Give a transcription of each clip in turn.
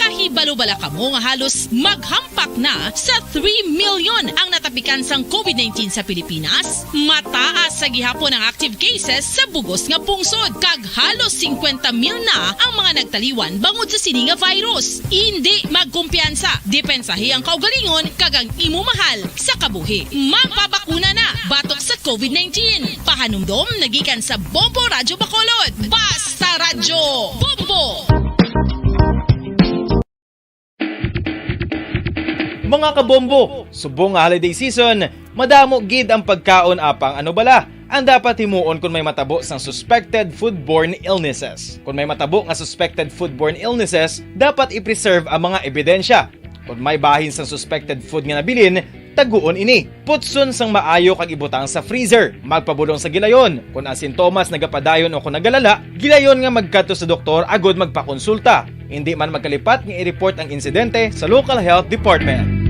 Kahibalo-bala kamo nga halos maghampak na sa 3 million ang natapikan sang COVID-19 sa Pilipinas. Mataas sa gihapon ang active cases sa bugos nga pungsod kag halos 50 mil na ang mga nagtaliwan bangod sa sini nga virus. Hindi magkumpiyansa, depensahi ang kaugalingon kag ang imo mahal sa kabuhi. Magpabakuna na batok sa COVID-19. Pahanumdom nagikan sa Bombo Radyo Bacolod. Basta Radyo Bombo! Mga kabombo, subong nga holiday season, madamo gid ang pagkaon apang ano bala ang dapat himuon kung may matabo sang suspected foodborne illnesses. Kung may matabo nga suspected foodborne illnesses, dapat i-preserve ang mga ebidensya. Kung may bahin sang suspected food nga nabilin, taguon ini. Putson sang maayo kag ibutang sa freezer. Magpabulong sa gilayon. Kung ang sintomas nagapadayon o kung nagalala, gilayon nga magkadto sa doktor agod magpakonsulta. Hindi man magkalipat nga i-report ang insidente sa local health department.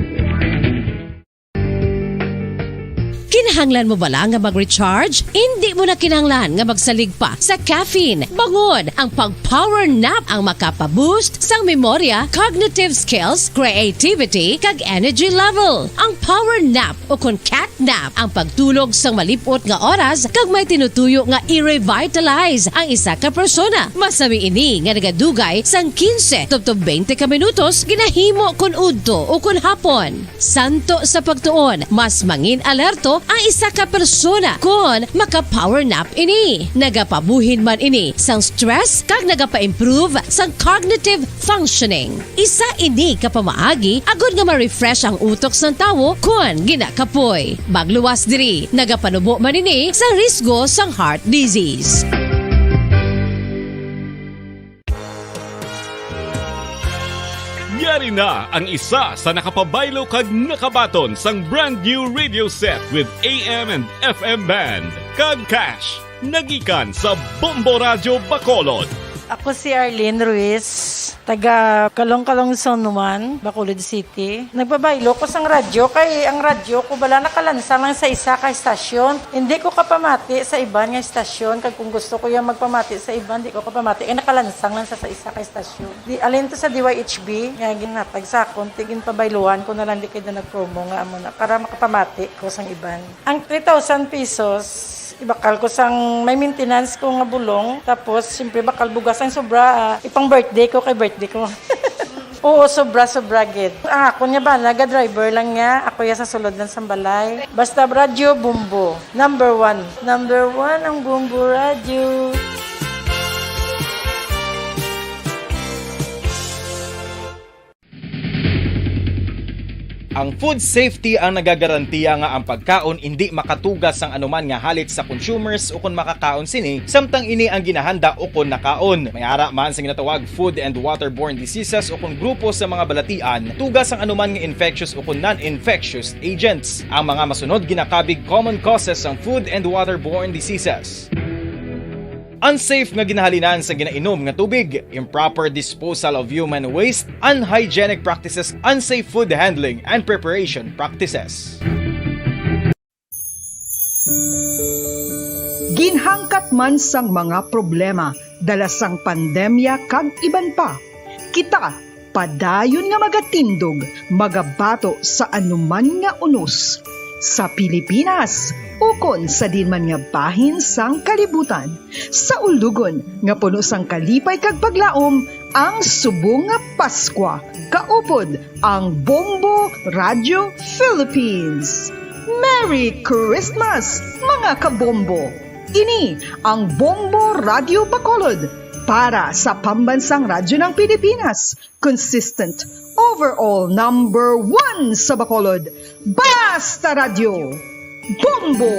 Kinahanglan mo bala nga mag-recharge? Hindi mo na kinahanglan nga magsalig pa sa caffeine. Bangod, ang pag-power nap ang makapaboost sang memorya, cognitive skills, creativity, kag energy level. Ang power nap o kung cat nap ang pagtulog sang malipot nga oras kag may tinutuyo nga i-revitalize ang isa ka persona. Masami ini nga nagadugay sang 15 tubtob 20 ka minutos ginahimo kun udto o kun hapon. Santo sa pagtuon, mas mangin alerto ang isa ka persona kung maka-power nap ini. Nagapabuhin man ini sang stress kag nagapa-improve sang cognitive functioning. Isa ini kapamaagi agud nga ma-refresh ang utok sang tawo kung ginakapoy. Magluwas diri, nagapanubo man ini sa risgo sang heart disease. Yari na ang isa sa nakapabaylo kag nakabaton sang brand new radio set with AM and FM band. Kag cash, nagikan sa Bombo Radyo Bacolod. Ako si Arlene Ruiz, taga Kalong-Kalong Zone 1, Bacolod City. Nagbabaylo ko sang radyo, kay ang radyo ko bala nakalansang lang sa isa ka estasyon. Hindi ko kapamati sa iban nga estasyon, kag kung gusto ko yung magpamati sa iban, hindi ko kapamati. Nakalansang lang sa isa ka estasyon. Alin to sa DYHB, nga ginatag sa akon, tigin pabayluan ko na lang di kayo na nag-promo nga amo na, para makapamati ko sang iban. Ang 3,000 pesos, ibakal ko sang may maintenance ko nga bulong, tapos siyempre bakal bugas ang sobra, ipang birthday ko kay birthday ko. Oo, sobra gid. Ako niya ba, naga-driver lang niya, ako ya sa sulod ng sambalay. Basta Radyo Bombo, number 1. Number 1 ang Bombo Radyo. Ang food safety ang nagagarantiya nga ang pagkaon hindi makatugas sang anuman nga halit sa consumers o kung makakaon sini, samtang ini ang ginahanda o kung nakaon. May ara man sa ginatawag food and waterborne diseases o kung grupo sa mga balatian, tugas ang anuman nga infectious o kung non-infectious agents. Ang mga masunod ginakabig common causes ng food and waterborne diseases: unsafe nga ginahalinan sa ginainom nga tubig, improper disposal of human waste, unhygienic practices, unsafe food handling and preparation practices. Ginhangkat man sang mga problema dala sang pandemya kag iban pa, kita padayon nga magatindog, magabato sa anuman nga unos sa Pilipinas ukon sa dinman nga bahin sang kalibutan. Sa ulugon nga puno sang kalipay kag paglaom ang subong nga Paskwa, kaupod ang Bombo Radyo Philippines. Merry Christmas mga kabombo! Ini ang Bombo Radyo Bacolod para sa pambansang radyo ng Pilipinas. Consistent overall number 1 sa Bacolod. Basta Radyo Bombo!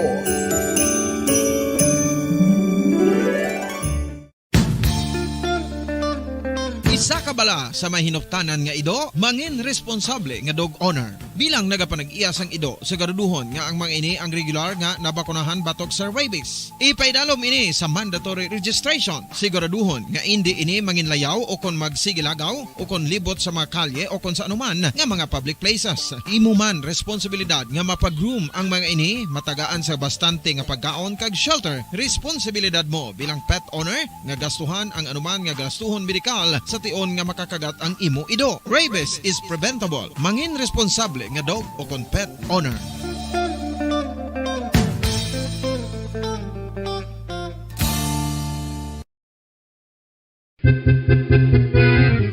Isa ka bala sa mahinuptanan nga ido, mangin responsable nga dog owner. Bilang nagapanag-iyas ang ido, siguraduhon nga ang mga ini ang regular nga nabakunahan batok sa rabies. Ipaidalom ini sa mandatory registration. Siguraduhon nga hindi ini manginlayaw o kon magsigilagaw o kon libot sa mga kalye o kon sa anuman nga mga public places. Imuman responsibilidad nga mapag-groom ang mga ini matagaan sa bastante nga pagkaon kag shelter. Responsibilidad mo bilang pet owner nga gastuhan ang anuman nga gastuhon medikal sa tion nga makakagat ang imo ido. Rabies is preventable. Mangin responsable nga dog o kon pet owner.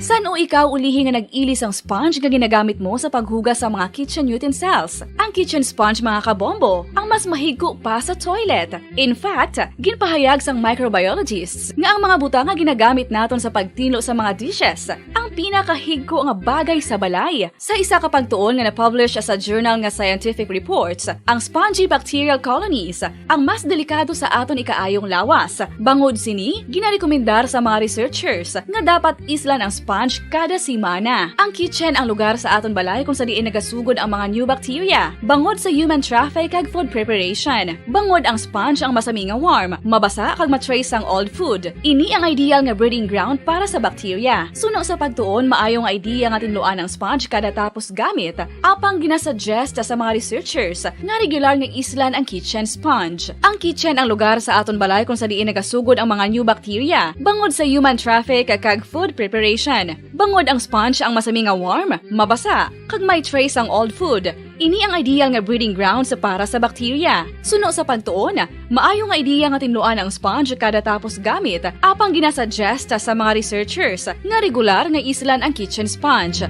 San o ikaw ulihi nga nag-ilis ang sponge nga ginagamit mo sa paghugas sa mga kitchen utensils? Ang kitchen sponge mga kabombo, ang mas mahigko pa sa toilet. In fact, ginpahayag sang microbiologists nga ang mga butang nga ginagamit naton sa pagtilo sa mga dishes ang pinakahigko nga bagay sa balay. Sa isa ka pagtuon nga na-publish sa journal nga Scientific Reports, ang spongy bacterial colonies ang mas delikado sa aton ikaayong lawas. Bangod sini, ginarekomendar sa mga researchers nga dapat islan ang sponge kada simana. Ang kitchen ang lugar sa aton balay kung sa diin nagasugod ang mga new bacteria. Bangod sa human traffic kag food preparation. Bangod ang sponge ang masami nga warm, mabasa kag matrace ang old food. Ini ang ideal nga breeding ground para sa bacteria. Suno sa pagtuon, maayong idea nga tinluan ang sponge kada tapos gamit. Apang ginasuggest sa mga researchers nga regular nga islan ang kitchen sponge. Ang kitchen ang lugar sa aton balay kung sa diin nagasugod ang mga new bacteria. Bangod sa human traffic kag food preparation. Bangod ang sponge ang masami nga warm, mabasa, kag may trace ang old food. Ini ang ideal nga breeding ground sa para sa bacteria. Suno sa pagtuon, maayo nga idea nga tinluan ang sponge kada tapos gamit. Apang ginasuggest sa mga researchers nga regular nga islan ang kitchen sponge.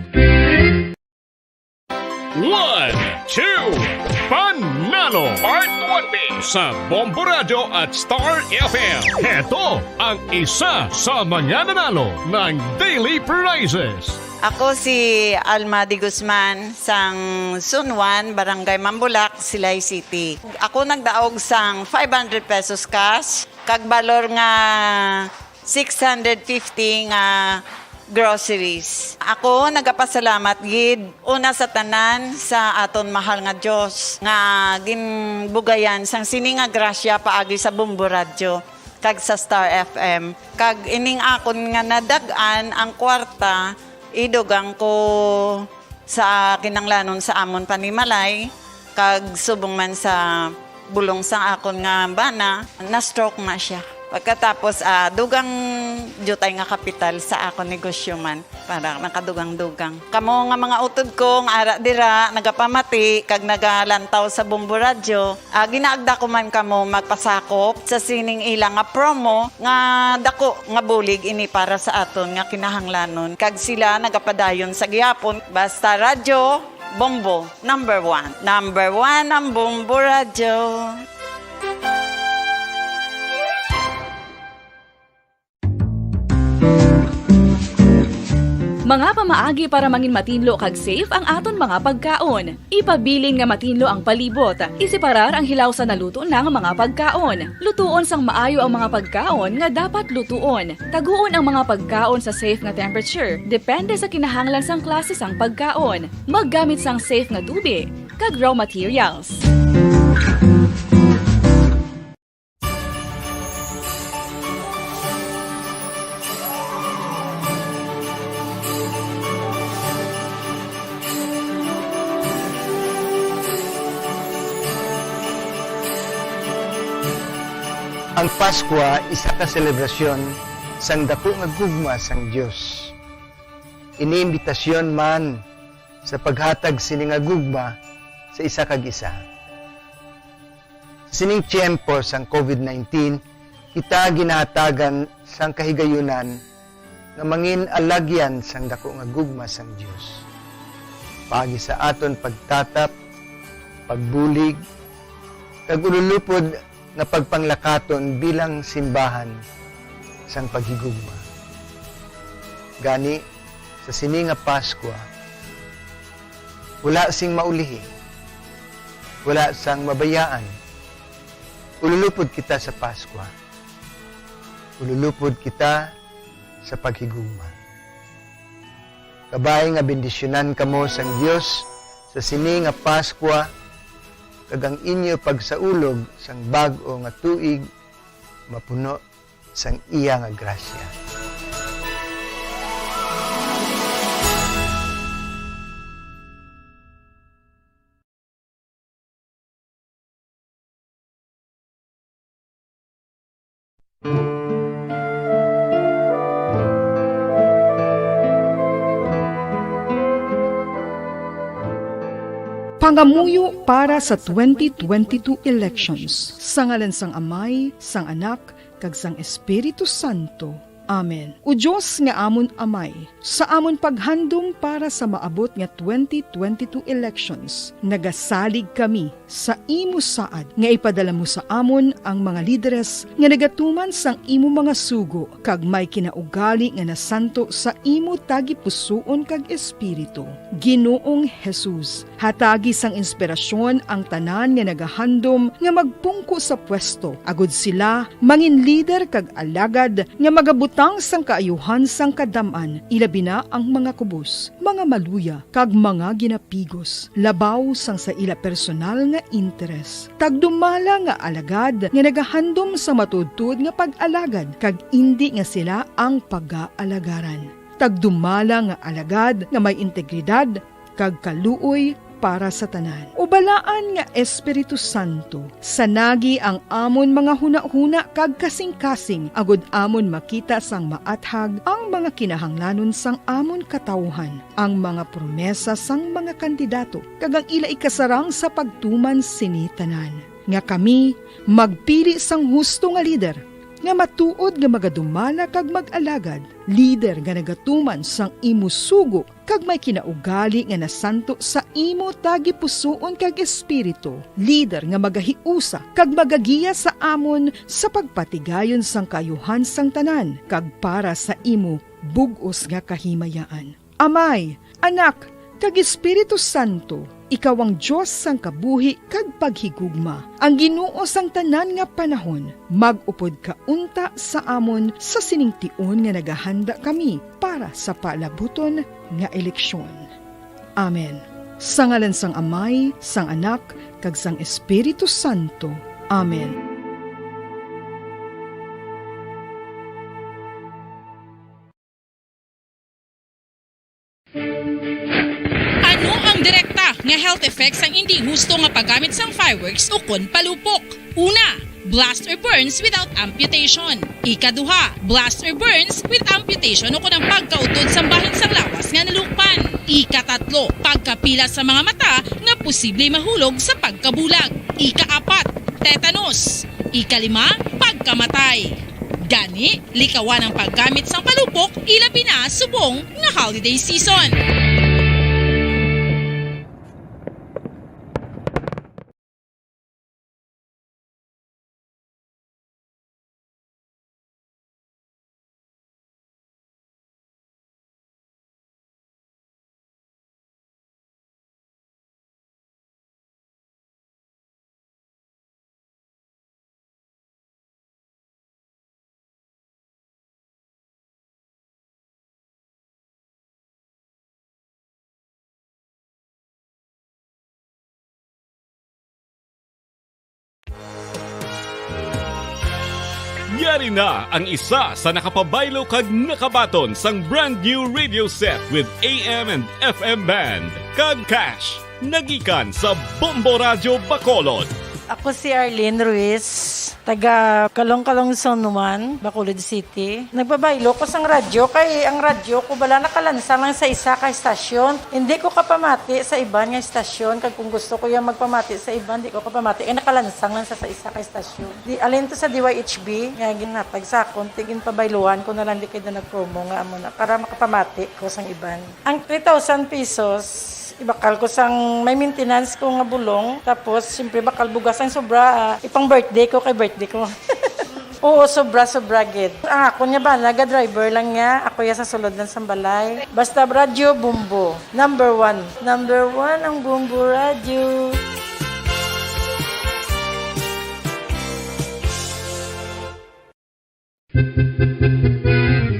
1, 2, Panalo Part 1B sa Bombo Radio at Star FM. Ito ang isa sa mga nanalo ng Daily Prizes. Ako si Alma de Guzman sang Sunwan, Barangay Mambulak, Silay City. Ako nagdaog sang 500 pesos cash, kag balor nga 650 nga groceries. Ako nagapasalamat gid una sa tanan sa aton mahal nga Dios nga ginbugayan sang sini nga grasya paagi sa Bombo Radio kag sa Star FM. Kag ining akon nga nadagan ang kwarta idugang ko sa kinanglanon sa amon panimalay kag subong man sa bulong sa akon nga bana na stroke na siya. Pagkatapos dugang jutay nga kapital sa akon negosyo man para nakadugang-dugang. Kamo nga mga utod ko nga ara dira nagapamati kag nagalantaw sa Bombo Radio, ginaagda ko man kamo magpasakop sa sining ilang nga promo nga dako nga bulig ini para sa aton nga kinahanglanon. Kag sila nagapadayon sa gihapon basta radyo Bombo number 1. Number 1 ang Bombo Radio. Mga pamaagi para mangin matinlo kag safe ang aton mga pagkaon. Ipabilin nga matinlo ang palibot. Isiparar ang hilaw sa naluto ng mga pagkaon. Lutuon sang maayo ang mga pagkaon nga dapat lutuon. Taguon ang mga pagkaon sa safe nga temperature. Depende sa kinahanglan sang klase sang pagkaon. Maggamit sang safe nga tubig kag raw materials. Ang Pasko isa ka selebrasyon sang dako nga gugma sang Dios. Iniimbitasyon man sa paghatag sini nga gugma sa isa kag isa. Sining tiyempo sang COVID-19, kita ginahatagan sang kahigayunan nga mangin alagyan sang dako nga gugma sang Dios. Paagi sa aton pagtatap, pagbulig, kag ululupod na pagpanglakaton bilang simbahan sang paghigugma. Gani, sa sini nga Pasko, wala sing maulihi, wala sang mabayaan. Ululupod kita sa Pasko. Ululupod kita sa paghigugma. Kabay nga bendisyonan kamo sang Dios sa sini nga Paskwa kag ang inyo pagsaulog sang bag-o nga tuig mapuno sang iya nga grasya. Pangamuyo para sa 2022 elections. Sa ngalan sang Amay, sang Anak, kag sang Espiritu Santo. Amen. O Diyos nga amon Amay, sa amon paghandom para sa maabot nga 2022 elections, nagasalig kami sa imo saad nga ipadala mo sa amon ang mga lideres nga nagatuman sang imo mga sugo kag may kinaugali nga nasanto sa imo tagi pusoon kag espiritu. Ginoong Jesus, hatagi sang inspirasyon ang tanan nga nagahandom nga magpungko sa pwesto, agud sila mangin leader kag alagad nga magabutang sang kaayuhan sang kadaman, ilabi na ang mga kubos, mga maluya, kag mga ginapigos, labaw sang sa ila personal nga interes. Tagdumala nga alagad nga nagahandom sa matudtud nga pag-alagad, kag indi nga sila ang pag-aalagaran. Tagdumala nga alagad nga may integridad, kag kaluoy para sa tanan. Ubalaan nga Espiritu Santo, sanagi ang amon mga huna-huna kag kasing-kasing, agud amon makita sang maathag ang mga kinahanglanon sang amon katawhan, ang mga promesa sang mga kandidato, kag ang ila ikasarang sa pagtuman sini tanan. Nga kami magpili sang husto nga lider, nga matuod nga magadumala kag mag-alagad, lider nga nagatuman sang imo sugo kag may kinaugali nga nasanto sa imo tagi pusoon kag espiritu, lider nga magahiusa kag magagiya sa amon sa pagpatigayon sang kayuhan sang tanan kag para sa imo bug-os nga kahimayaan. Amay, Anak, kag Espiritu Santo, ikaw ang Diyos sang kabuhi kag paghigugma. Ang Ginoo sang tanan nga panahon, mag-upod ka unta sa amon sa siningtion nga nagahanda kami para sa palabuton nga eleksyon. Amen. Sa ngalan sang Amay, sang Anak, kag sang Espiritu Santo. Amen. Ano ang direkta nga health effects ang hindi husto nga paggamit sang fireworks ukon palupok? Una, blast or burns without amputation. Ikaduha, blast or burns with amputation ukon ang pagkautod sa bahin sang lawas nga nalukpan. Ikatatlo, pagkapila sa mga mata nga posible mahulog sa pagkabulag. Ikaapat, tetanus. Ikalima, pagkamatay. Gani, likawan ang paggamit sang palupok ilabi na subong nga holiday season. Yari na ang isa sa nakapabaylo kag nakabaton sang brand new radio set with AM and FM band. Kag cash, nagikan sa Bombo Radio Bacolod. Ako si Arlene Ruiz, taga Kalong-Kalong San Juan, Bacolod City. Nagbabaylo ko sang radyo, kay ang radyo ko bala nakalansa lang sa isa ka estasyon. Hindi ko kapamati sa iban nga estasyon, kag kung gusto ko yung magpamati sa iban, hindi ko kapamati. Kaya nakalansang lang sa isa ka estasyon. Alin to sa DYHB, nga ginatag sa akon, tigin pabayluan ko na lang di kayo na nag-promo nga amo na, para makapamati ko sang iban. Ang 3,000 pesos, ibakal ko sang may maintenance ko nga bulong, tapos siyempre bakal bugas ang sobra, ipang birthday ko kay birthday ko. Oo, sobra gid. Ang ako niya ba, naga-driver lang niya, ako ya sa sulod ng sambalay. Basta radyo, bumbo. Number 1 ang bumbo radyo.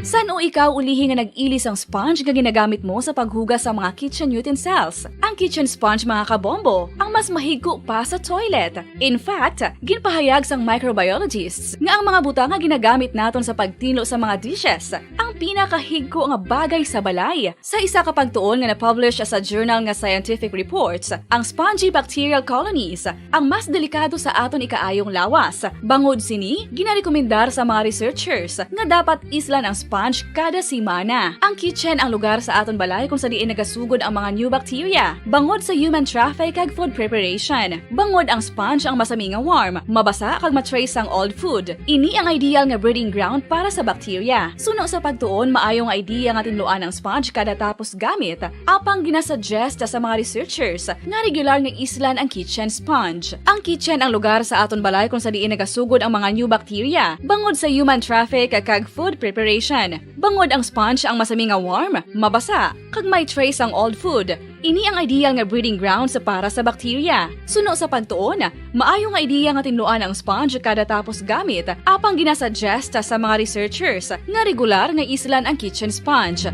Saan o ikaw ulihi nga nag-ilis ang sponge nga ginagamit mo sa paghugas sa mga kitchen utensils? Ang kitchen sponge mga kabombo, ang mas mahigko pa sa toilet. In fact, ginpahayag sang microbiologists nga ang mga butang nga ginagamit naton sa pagtilo sa mga dishes ang pinakahigko nga bagay sa balay. Sa isa ka pagtuon nga na-publish sa journal nga Scientific Reports, ang spongy bacterial colonies ang mas delikado sa aton ikaayong lawas. Bangod sini, ginarekomendar sa mga researchers nga dapat islan ang sponge kada simana. Ang kitchen ang lugar sa aton balay kung sa diin nagasugod ang mga new bacteria. Bangod sa human traffic kag food preparation. Bangod ang sponge ang masami nga warm, mabasa kag matrace ang old food. Ini ang ideal nga breeding ground para sa bacteria. Suno sa pagtuon, maayong idea nga tinluan ang sponge kada tapos gamit. Apang ginasuggest sa mga researchers nga regular nga islan ang kitchen sponge. Ang kitchen ang lugar sa aton balay kung sa diin nagasugod ang mga new bacteria. Bangod sa human traffic kag food preparation. Bangod ang sponge ang masami nga warm, mabasa, kag may trace ang old food. Ini ang ideal nga breeding ground sa para sa bacteria. Suno sa pagtuon, maayo nga ideya nga tinluan ang sponge kada tapos gamit, apang ginasuggest sa mga researchers nga regular nga islan ang kitchen sponge.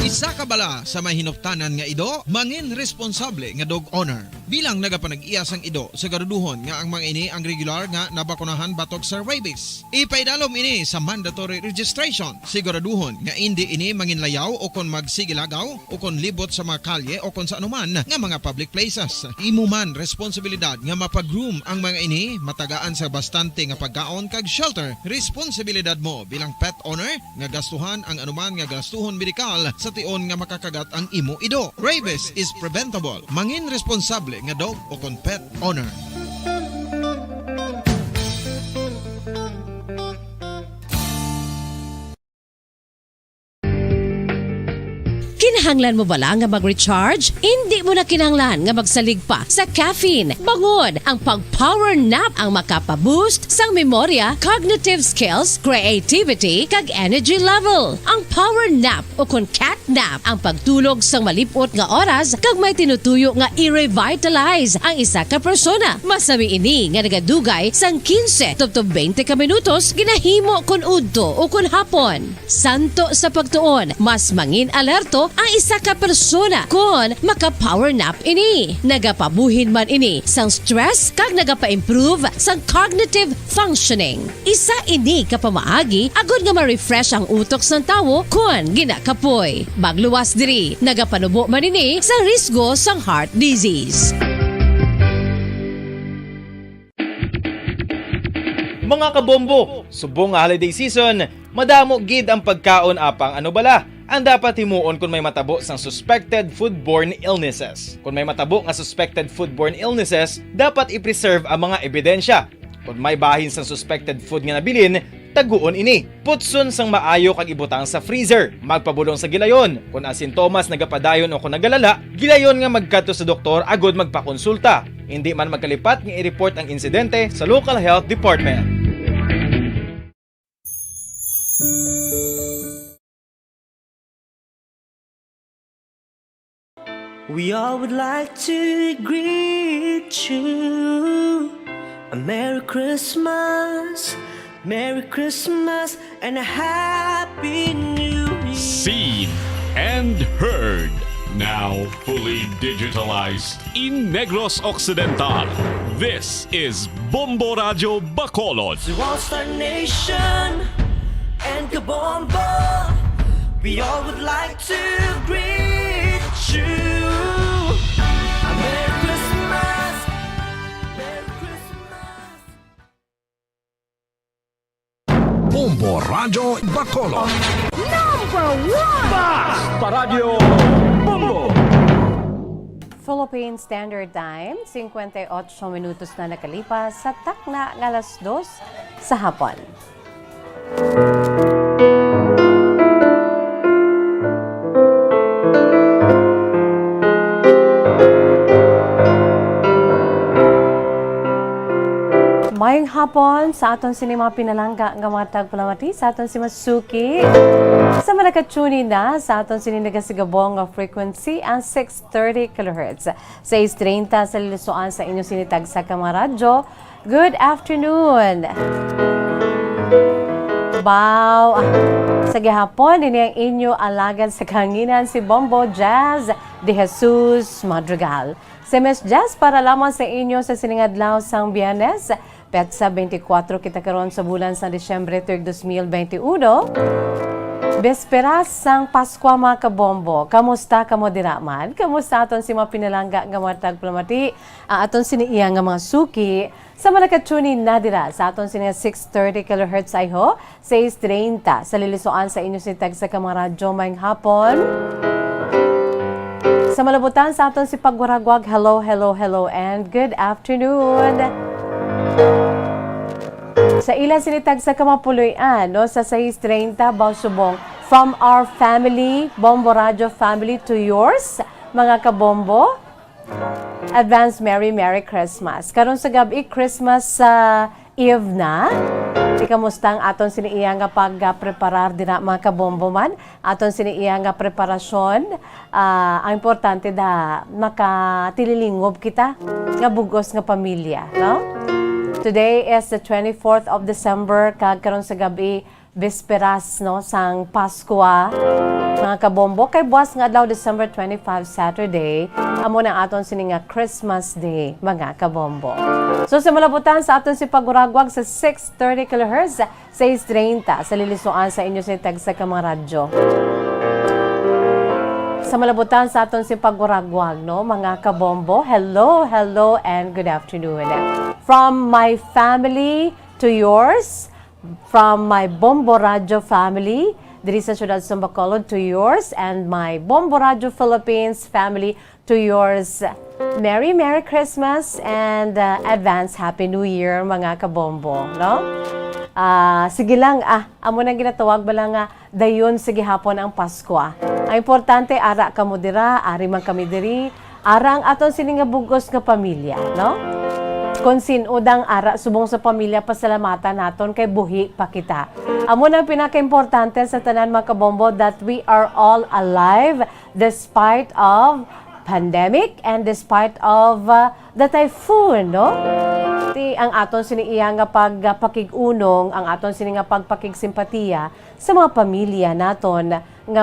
Isa ka bala sa may hinuptanan nga ido, mangin responsable nga dog owner. Bilang nagapanag-iya sang ido, siguraduhon nga ang mga ini ang regular nga nabakunahan batok sa rabies. Ipaidalom ini sa mandatory registration. Siguraduhon nga hindi ini manginlayaw o kon magsigilagaw o kon libot sa mga kalye o kon sa anuman nga mga public places. Imo man responsibilidad nga mapag-groom ang mga ini, matagaan sa bastante nga pagkaon kag shelter. Responsibilidad mo bilang pet owner nga gastuhan ang anuman nga gastuhon medikal sa tion nga makakagat ang imo ido. Rabies is preventable. Mangin responsable nga dog o kon pet owner. Kinahanglan mo bala nga mag-recharge? Hindi mo na kinahanglan nga magsalig pa sa caffeine. Bangod ang pag-power nap ang makapaboost sang memorya, cognitive skills, creativity, kag energy level. Ang power nap o kon cat nap ang pagtulog sang malipot nga oras kag may tinutuyo nga i-revitalize ang isa ka persona. Masami ini nga nagadugay sang 15 tubtob 20 ka minutos ginahimo kun udto o kun hapon. Santo sa pagtuon, mas mangin alerto ang isa ka persona kung maka-power nap ini. Nagapabuhin man ini sang stress kag nagapa-improve sang cognitive functioning. Isa ini kapamaagi agud nga ma-refresh ang utok sang tawo kung ginakapoy. Magluwas diri, nagapanubo man ini sa risgo sang heart disease. Mga kabombo, subong nga holiday season, madamo gid ang pagkaon apang ano bala ang dapat himuon kung may matabo sang suspected foodborne illnesses. Kung may matabo nga suspected foodborne illnesses, dapat i-preserve ang mga ebidensya. Kung may bahin sang suspected food nga nabilin, taguon ini. Putson sang maayo kag ibutang sa freezer. Magpabulong sa gilayon. Kung ang sintomas nagapadayon o kung nagalala, gilayon nga magkadto sa doktor agod magpakonsulta. Hindi man magkalipat nga i-report ang insidente sa local health department. We all would like to greet you a Merry Christmas, and a Happy New Year. Seen and heard. Now fully digitalized in Negros Occidental. This is Bombo Radio Bacolod. To All-Star Nation and Kabombo, we all would like to greet you. A Merry Christmas, Merry Christmas. Bombo Radio Bacolod. Number 1! Basta Radio Bombo! Philippine Standard Time, 58 minutos na nakalipas sa takna ng alas 2 sa hapon. Mayong hapon sa aton sinima pinalangga nga mga tagpalamati sa aton si Masuki. Sa malakatuni na sa aton sininaгаsigabong nga frequency ang 630 kHz. 630 sa lilusoan sa inyo sinitag sa Kamaradyo. Good afternoon! trabaho. Sa gihapon, din ang inyo alagad sa kahanginan si Bombo Jazz de Jesus Madrigal. Si Miss Jazz para lamang sa inyo sa siningadlaw sang Biyernes, petsa 24 kita karon sa bulan sa Disyembre 3, 2021. Besperas sang Pasko mga kabombo. Kamusta kamo diraman? Kamusta aton si mga pinalangga nga mga tagplamati? Aton siniiya nga mga suki sa malakatunin na dira sa aton siniya 630 kHz ay ho, 630 sa lilisuan sa inyo si tag sa kamara radyo mayng hapon. Sa malabutan sa aton si pagwaragwag, hello, hello, hello, and good afternoon. Sa ilan sinitag sa kamapuloyan, no, sa 630, Bausubong, from our family, Bombo Radio family to yours, mga kabombo. Advance Merry Christmas. Karon sa gabi, Christmas Eve na. Di kamusta ang aton siniiya nga pag-preparar din na mga kabombo man. Aton siniiya nga preparasyon. Ang importante da makatililingob kita nga bugos nga pamilya, no? Today is the 24th of December, karon sa gabi, Bisperas, no, sang Pasko, mga kabombo. Kay buwas nga adlaw December 25, Saturday, amo na aton sininga Christmas Day, mga kabombo. So sa malabutan sa aton si paguragwag sa 630 kHz, 630 sa lilisuan sa inyo sa tag sa kamaradyo. Sa malabutan sa aton si paguragwag, no, mga kabombo, hello, hello, and good afternoon. From my family to yours, from my Bombo Radio family, diri sa siyudad sa Bacolod to yours, and my Bombo Radio Philippines family to yours. Merry Christmas and advance Happy New Year, mga kabombo, no? Sige lang, amo nang ginatawag bala nga dayon sige hapon ang Pasko. Ang importante ara kamo dira, ari man kami diri, arang aton sininga bugos nga pamilya, no? Kung sinudang ara subong sa pamilya, pasalamatan naton kay buhi pa kita. Amo nang pinaka-importante sa tanan mga kabombo, that we are all alive despite of pandemic and despite of the typhoon, no? Ang aton siniiya nga pagpakigunong, ang aton sini nga pagpakigsimpatiya sa mga pamilya naton nga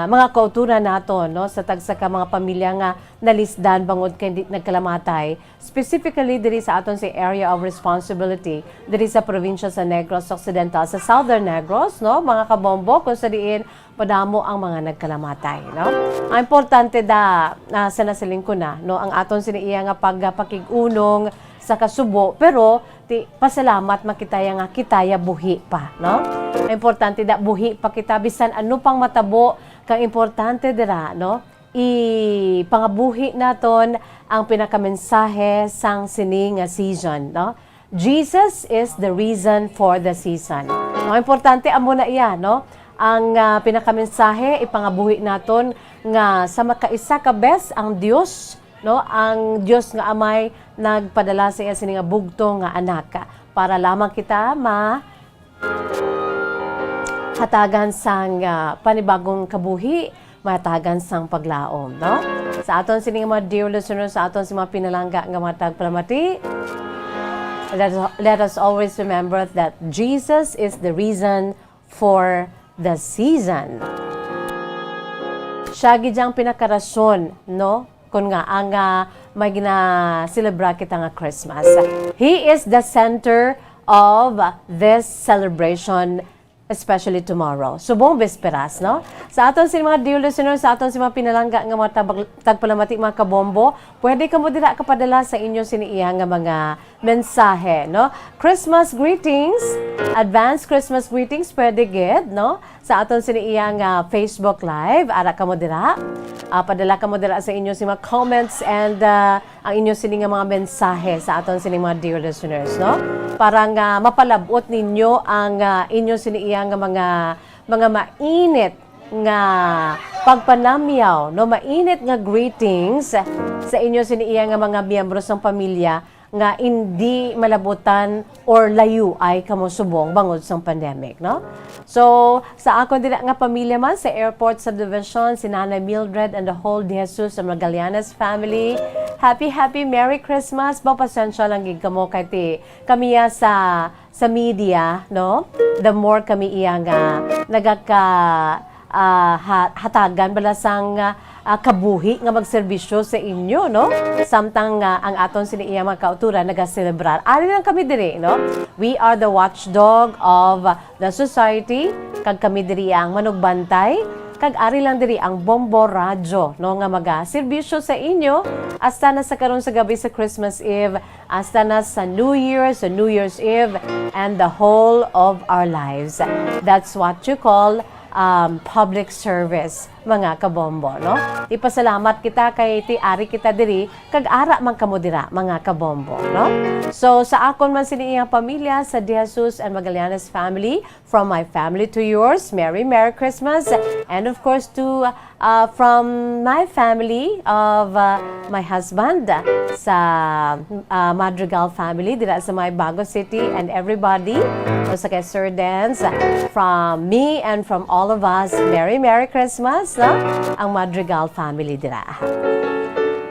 mga kauturan naton, no, sa tagsa ka mga pamilya nga nalisdan bangod kay nagkalamatay, specifically diri sa aton si area of responsibility diri sa probinsya sa Negros Occidental, sa Southern Negros, no, mga kabombo, kung sa diin padamo ang mga nagkalamatay, no. Ang importante sa nasiling ko na, no, ang aton siniiya nga pagpakigunong sa kasubo, pero pasalamat makitaya nga kitaya buhi pa, no? Importante buhi pa kita bisan ano pang matabo, kang importante dira, no? Ipangabuhi naton ang pinakamensahe sang sini nga season, no? Jesus is the reason for the season. No, importante amo na iya, no? Ang pinakamensahe ipangabuhi naton nga sa makaisa ka bes ang Dios, no, ang Dios nga amay nagpadala sa iya sini nga bugto nga anak para lamang kita hatagan sang panibagong kabuhi, mahatagan sang paglaom, no? Sa aton sini nga mga dear listeners, sa aton si mga pinalangga nga mga tagpalamati, let us always remember that Jesus is the reason for the season. Siya gidyang pinakarasyon, no? Kung nga ang may gina-celebra kita nga Christmas. He is the center of this celebration, especially tomorrow. Subong Bisperas, no? Sa aton si mga dear listeners, sa aton si mga pinalangga nga mga tagpalamati mga kabombo, pwede ka mo dira kapadala sa inyo siniiya nga mga mensahe, no? Christmas greetings, advance Christmas greetings, pwede gid, no? Sa aton siniiya nga Facebook Live, ara ka mo dira. Padala ka mo dira sa inyo si mga comments and ang inyo sini nga mga mensahe sa aton sini mga dear listeners, no? Para nga mapalabot ninyo ang inyo siniiya nga mga mainit nga pagpanamyaw, no, mainit nga greetings sa inyo siniiya nga mga miyembro ng pamilya nga hindi malabutan or layo ay kamo subong bangod sa pandemic, no? So, sa ako dila nga pamilya man sa Airport Subdivision, si Nanay Mildred and the whole De Jesus and Magallanes family, happy Merry Christmas. Pasensya lang gid kamo kay kamiya sa sa media, no? The more kami iya nga hatagan balasang kabuhi nga magserbisyo sa inyo, no? Samtang ang aton siniiya mga kauturan nagaselebrar. Ari lang kami diri, no? We are the watchdog of the society. Kag kami diri ang manugbantay. Kag ari lang diri ang Bombo Radyo, no? Nga magaserbisyo sa inyo. Hasta na sa karon sa gabi sa Christmas Eve. Hasta na sa New Year's Eve. And the whole of our lives. That's what you call public service, mga kabombo, no? Ipasalamat kita kay ti-ari kita diri, kag ara man kamo dira, mga kabombo, no? So, sa akon man siniyang pamilya, sa De Jesus and Magallanes family, from my family to yours, Merry Christmas, and of course to from my family of my husband, sa Madrigal family, dira sa my Bago City, and everybody, sa kay Sir Dance, from me and from all of us, Merry Christmas, no? Ang Madrigal family dira.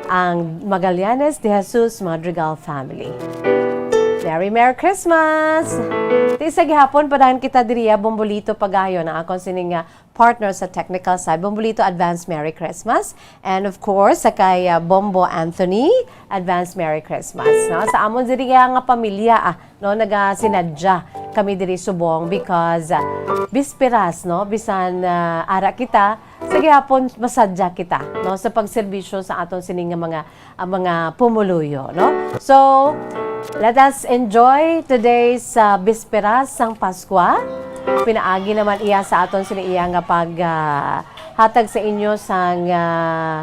Ang Magallanes De Jesus Madrigal family. Merry Christmas! Di sa gihapon, padahan kita diriya, Bombolito Pagayo, na akong sining partner sa technical side. Bombolito, advance Merry Christmas. And of course, sa kay Bombo Anthony, advance Merry Christmas. No? Sa amon diriya nga pamilya, no, nagasinadya kami diri subong because bisperas, no, bisan ara kita, sa gihapon masadya kita, no, sa pagserbisyo sa aton sining mga pumuluyo, no. So, let us enjoy today's bisperas sang Pasko. Pinaagi naman iya sa aton siniiya nga hatag sa inyo sang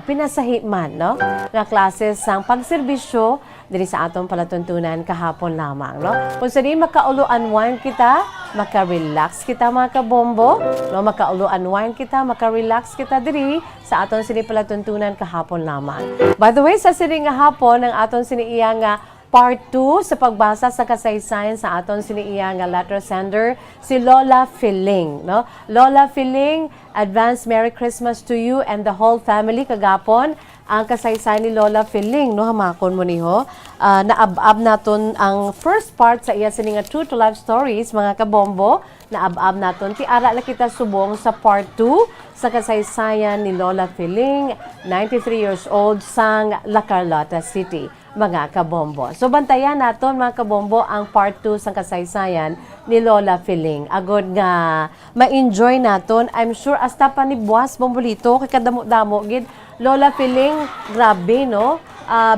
pinasahiman, no, nga klase sang pagserbisyo diri sa atong palatuntunan kahapon lamang, no? Kung sa din makaulo-unwind kita, maka-relax kita mga kabombo, no? Makaulo-unwind kita, maka-relax kita diri sa atong sini palatuntunan kahapon lamang. By the way, sa sini nga hapon, ang atong siniiya nga Part 2 sa pagbasa sa kasaysayan sa aton siniiya nga letter sender, si Lola Filing, no? Lola Filing, advance Merry Christmas to you and the whole family kagapon. Ang kasaysayan ni Lola Filing, no, hamakon mo niho. Naab-ab naton ang first part sa iya sining True to Life Stories, mga kabombo. Naab-ab naton ti ara la kita subong sa part 2 sa kasaysayan ni Lola Filing, 93 years old, sang La Carlota City, mga kabombo. So bantayan naton mga kabombo ang part 2 sang kasaysayan ni Lola Filing. Agod nga ma-enjoy naton. I'm sure hasta pa ni Buwas Bombolito kay kadamo-damo gid. Lola Filing, grabe, no?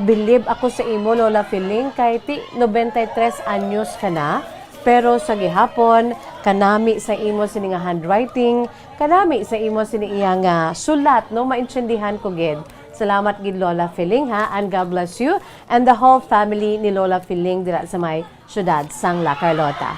Believe ako sa imo, Lola Filing, kay ti 93 anyos ka na. Pero sa gihapon, kanami sa imo sining handwriting, kanami sa imo sining iyang sulat, no? Maintindihan ko gid. Salamat gid Lola Filing, ha? And God bless you and the whole family ni Lola Filing dira sa may syudad sang La Carlota.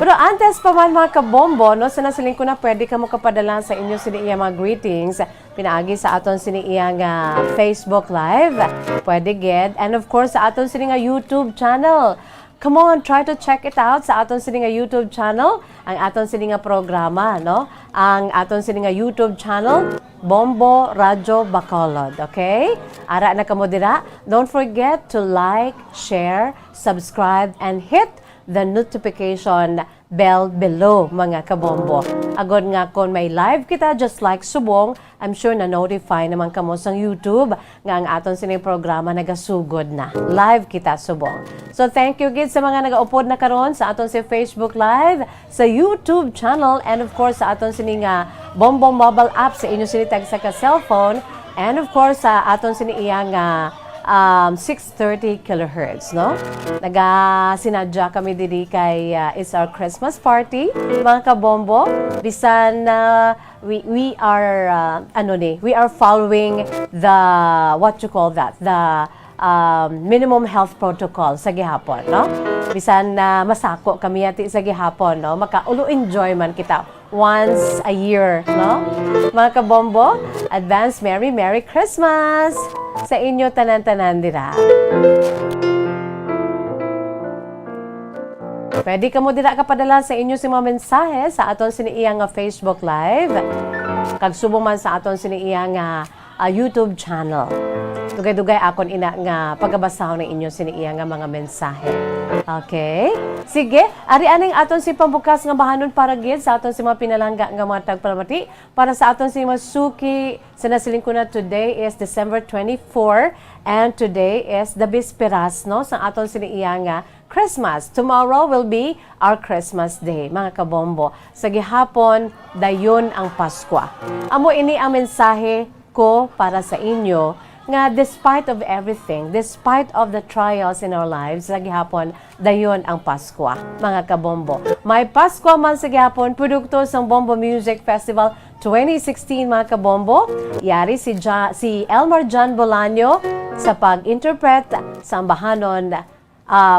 Pero antes pa man mga kabombo, no, sa nasiling ko na pwede ka mo kapadala sa inyo siniiya mga greetings. Pinaagi sa aton siniiya nga Facebook Live. Pwede get. And of course, sa aton siniiya YouTube channel. Come on, try to check it out sa aton siniiya YouTube channel. Ang aton siniiya programa, no? Ang aton siniiya YouTube channel, Bombo Radyo Bacolod. Okay? Ara na kamo dira. Don't forget to like, share, subscribe, and hit the notification bell below, mga kabombo. Agod nga kung may live kita, just like subong, I'm sure na notify naman kamo sa YouTube nga ang aton sining programa nagasugod na. Live kita subong. So thank you gid sa mga nagaupod na karon sa aton si Facebook Live, sa YouTube channel, and of course sa aton sining Bombo mobile app sa inyo sinitag sa ka-cellphone, and of course sa aton siniyang 630 kilohertz, no? Sinadya kami diri kay it's our Christmas party, mga kabombo. Bisan we are we are following the what you call that, the minimum health protocol sa gihapon, no? Bisan masako kami ati sa gihapon, no? Makaulo enjoy man kita once a year, no? Mga kabombo, advance Merry Christmas sa inyo tanan-tanan dira. Pwede ka mo dira kapadala sa inyo si mga mensahe sa aton siniiyang Facebook Live. Kag subo man sa aton siniiyang YouTube channel. Dugay-dugay akon ina nga pagabasahon ng inyo siniiya nga mga mensahe. Okay? Sige, ari aning aton si pambukas nga bahanon para gid sa aton si mga pinalangga nga mga tagpalamati para sa aton si Masuki sa nasiling ko na today is December 24 and today is the Bisperas no sa aton siniiya nga Christmas. Tomorrow will be our Christmas Day, mga kabombo. Sa gihapon, dayon ang Pasko. Amo ini ang mensahe ko para sa inyo nga despite of everything, despite of the trials in our lives, sa gihapon, dayon ang Pasko, mga kabombo. May Pasko man sa gihapon, produkto sa Bombo Music Festival 2016, mga kabombo. Yari si Elmer John Bolaño sa pag-interpret sa ambahanon.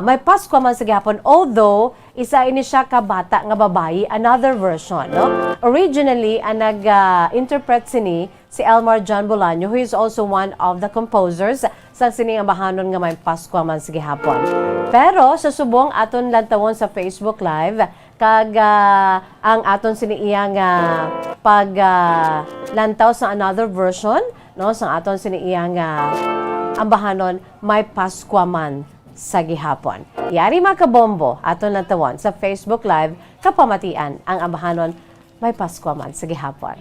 May Pasko man sa gihapon, although isa ini siya ka bata nga babayi, another version, no? Originally, ang nag-interpret sini si Elmer John Bolaño, who is also one of the composers sa sining ambahanon nga may Pasko man sa gihapon. Pero sa subong aton lantawon sa Facebook Live, kag ang aton siniiya nga pag lantaw sa another version, no, sa aton siniiya nga ambahanon may Pasko man sa gihapon. Yari mga kabombo, aton lantawan sa Facebook Live kapamatian ang ambahanon may Pasko man sa gihapon.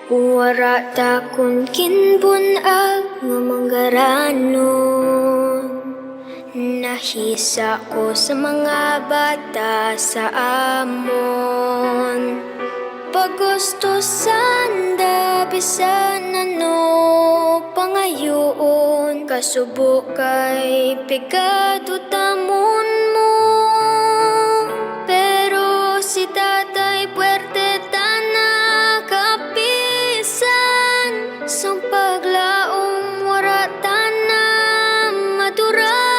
Wara ta kun kinbun-ag nga manggaranon. Nahisa ko sa mga bata sa amon. Pagustusan da bisan ano pangayoon. Kasubo kay pigado tamon mo. Pero si tatay puwerte tana kapisan. Sang paglaong wara tana madura.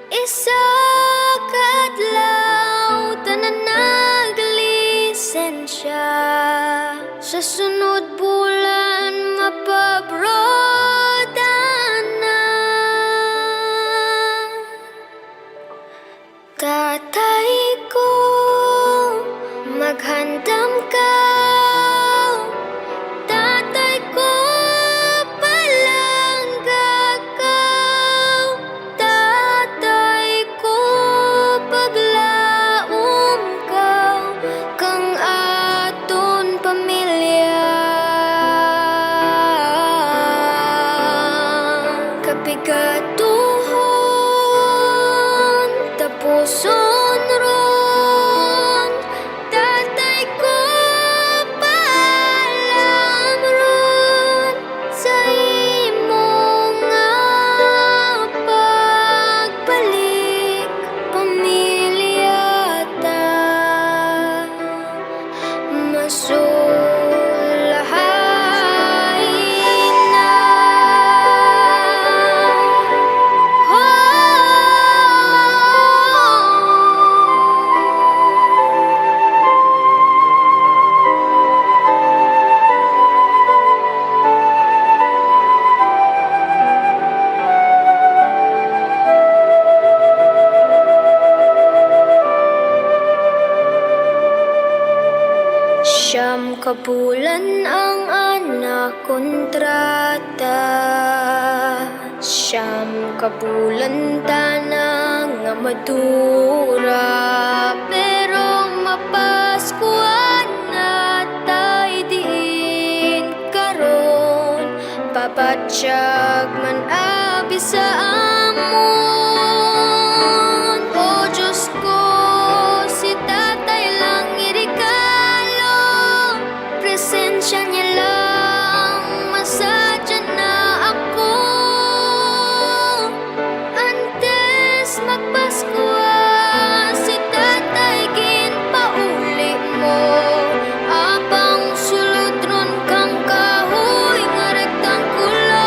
Isa kadlaw tanan naglisensya. Sa sunod bulan mapabrodan na. Tatay ko, maghandam ka. Tatay ko, palangga ka. Tatay ko, paglaom ka. Kang aton pamilya. Kapigatuhon, tapuson ron. Tatay ko, paalam ron. Sa imo nga pagbalik, pamilya ta. Masulahay na. Siyam kabulan ang anak kontrata. Siyam kabulan tanang nga madura. Pero mapaskuan na tay diin karon. Pabatsyag man abi sa amon. O Diyos ko, si tatay lang irikalo. Presensya niya lang, masadya na ako. Antes magpaskwa, si tatay ginpauli mo. Abang suludron kang kahoy nga rektangkular.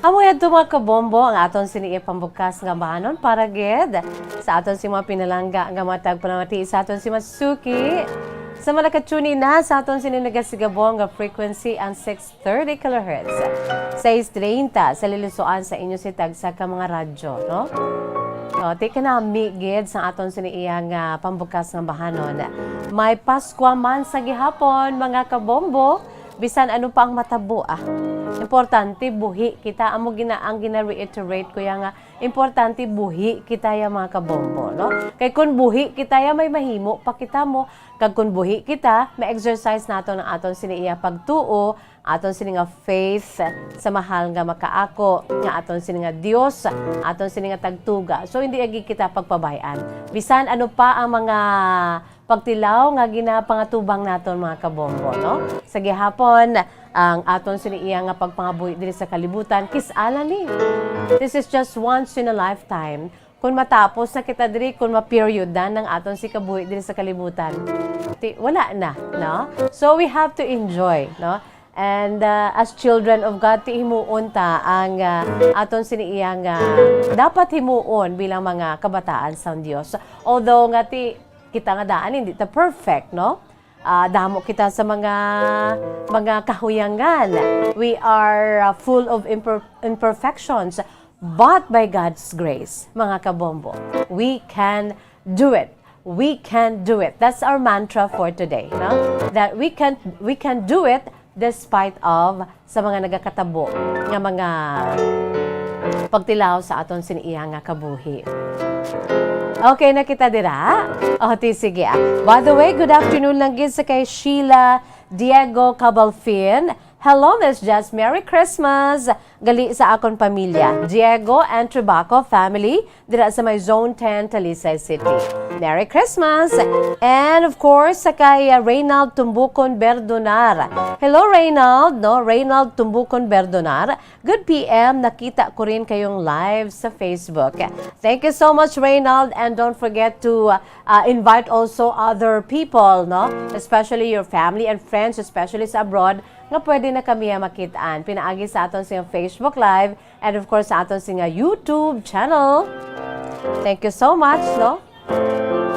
Amoy ato mga kabombo ang aton siniya pambukas nga bahanon para gid sa aton si mga pinalangga nga matag panamati sa aton si Masuki. Sa malakatuni na sa aton sininagasigabong nga frequency ang 630 kHz. 630 sa lilusoan sa inyo si tagsa ka mga radyo, no? O, di ka na gid sa aton siniya nga pambukas nga bahanon. May Paskwa man sa gihapon mga kabombo. Bisan ano pa ang matabo Importante buhi kita ang gina-reiterate ko nga importante buhi kita ya mga kabombo, no? Kay kun buhi kita ya may mahimo pa kita mo kag kun buhi kita ma-exercise nato ng aton siniya pagtuo, aton sini nga faith sa mahal nga makaako nga aton sini nga Dios, aton sini nga tagtuga. So hindi agi kita pagpabayan. Bisan ano pa ang mga pagtilaw nga ginapangatubang naton mga kabombo, no? Sa gihapon, ang aton siniya nga pagpangabuhi diri sa kalibutan, kisala ni. This is just once in a lifetime. Kung matapos na kita diri, kung ma-periodan ng aton si kabuhi diri sa kalibutan, wala na, no? So we have to enjoy, no? And as children of God, ti himuon ta ang aton siniya nga dapat himuon bilang mga kabataan sa Dios. Although nga kita nga daan hindi ta perfect, no? Damo kita sa mga kahuyangan. We are full of imperfections, but by God's grace, mga kabombo, we can do it. We can do it. That's our mantra for today, no? That we can do it despite of sa mga nagakatabo nga mga pagtilaw sa aton siniya nga kabuhi. Okay na kita dira? Sige. By the way, good afternoon lang gid sa kay Sheila Diego Cabalfin. Hello, Miss Jess. Merry Christmas! Gali sa akong pamilya. Diego and Tribaco family dira sa may Zone 10, Talisay City. Merry Christmas! And of course, sa kay Reynald Tumbukon Berdonar. Hello, Reynald. No? Reynald Tumbukon Berdonar. Good PM. Nakita ko rin kayong live sa Facebook. Thank you so much, Reynald. And don't forget to invite also other people, no? Especially your family and friends, especially sa abroad, nga pwede na kami makitaan. Pinaagi sa aton sa Facebook Live and of course sa aton sa YouTube channel. Thank you so much, no?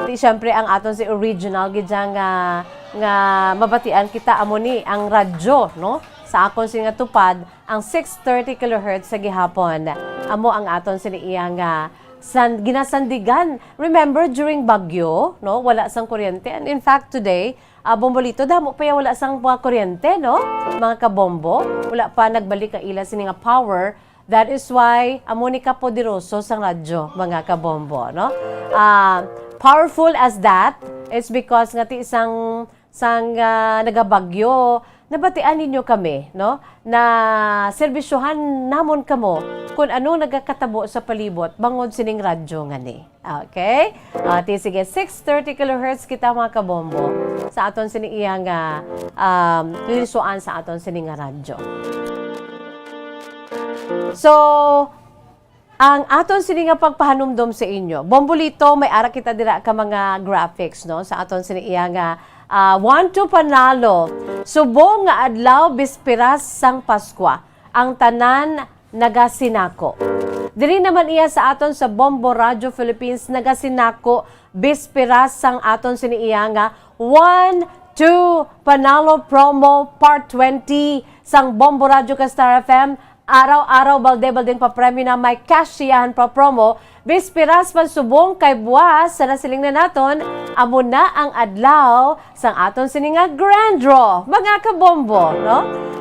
Siyempre, ang aton si original gidya nga mabatian kita amo ni ang radyo, no? Sa akon nga tupad ang 630 kHz sa gihapon. Amo ang aton siniya nga ginasandigan. Remember during bagyo, no? Wala sang kuryente. And in fact today, Bombolito, damo pa wala sang kuryente, no? Mga kabombo, wala pa nagbalik ang ila sini nga power. That is why amonika poderoso sang radyo, mga kabombo, no? Powerful as that is because nga ti sang nagabagyo, nabatian ninyo kami, no? Na serbisyohan namon kamo kung ano nagakatabo sa palibot bangod sining radyo nga ni. Okay? Sige, 630 kHz kita mga kabombo sa aton siniya nga lilisuan sa aton sining nga radyo. So, ang aton sini nga pagpahanumdom sa inyo. Bombolito, may ara kita dira ka mga graphics, no? Sa aton siniya nga 1-2 panalo. Subong nga adlaw bisperas sang Paskwa. Ang tanan nagasinako. Diri naman iya sa aton sa Bombo Radio Philippines nagasinako bisperas sang aton siniya nga 1-2 panalo promo part 20 sang Bombo Radio Star FM. Araw-araw balde-baldeng pa-premyo na may cashiyahan pa promo. Bispiras pansubong kay buwas sa nasiling na naton, amo na ang adlaw sang aton sininga grand draw. Mga kabombo, no?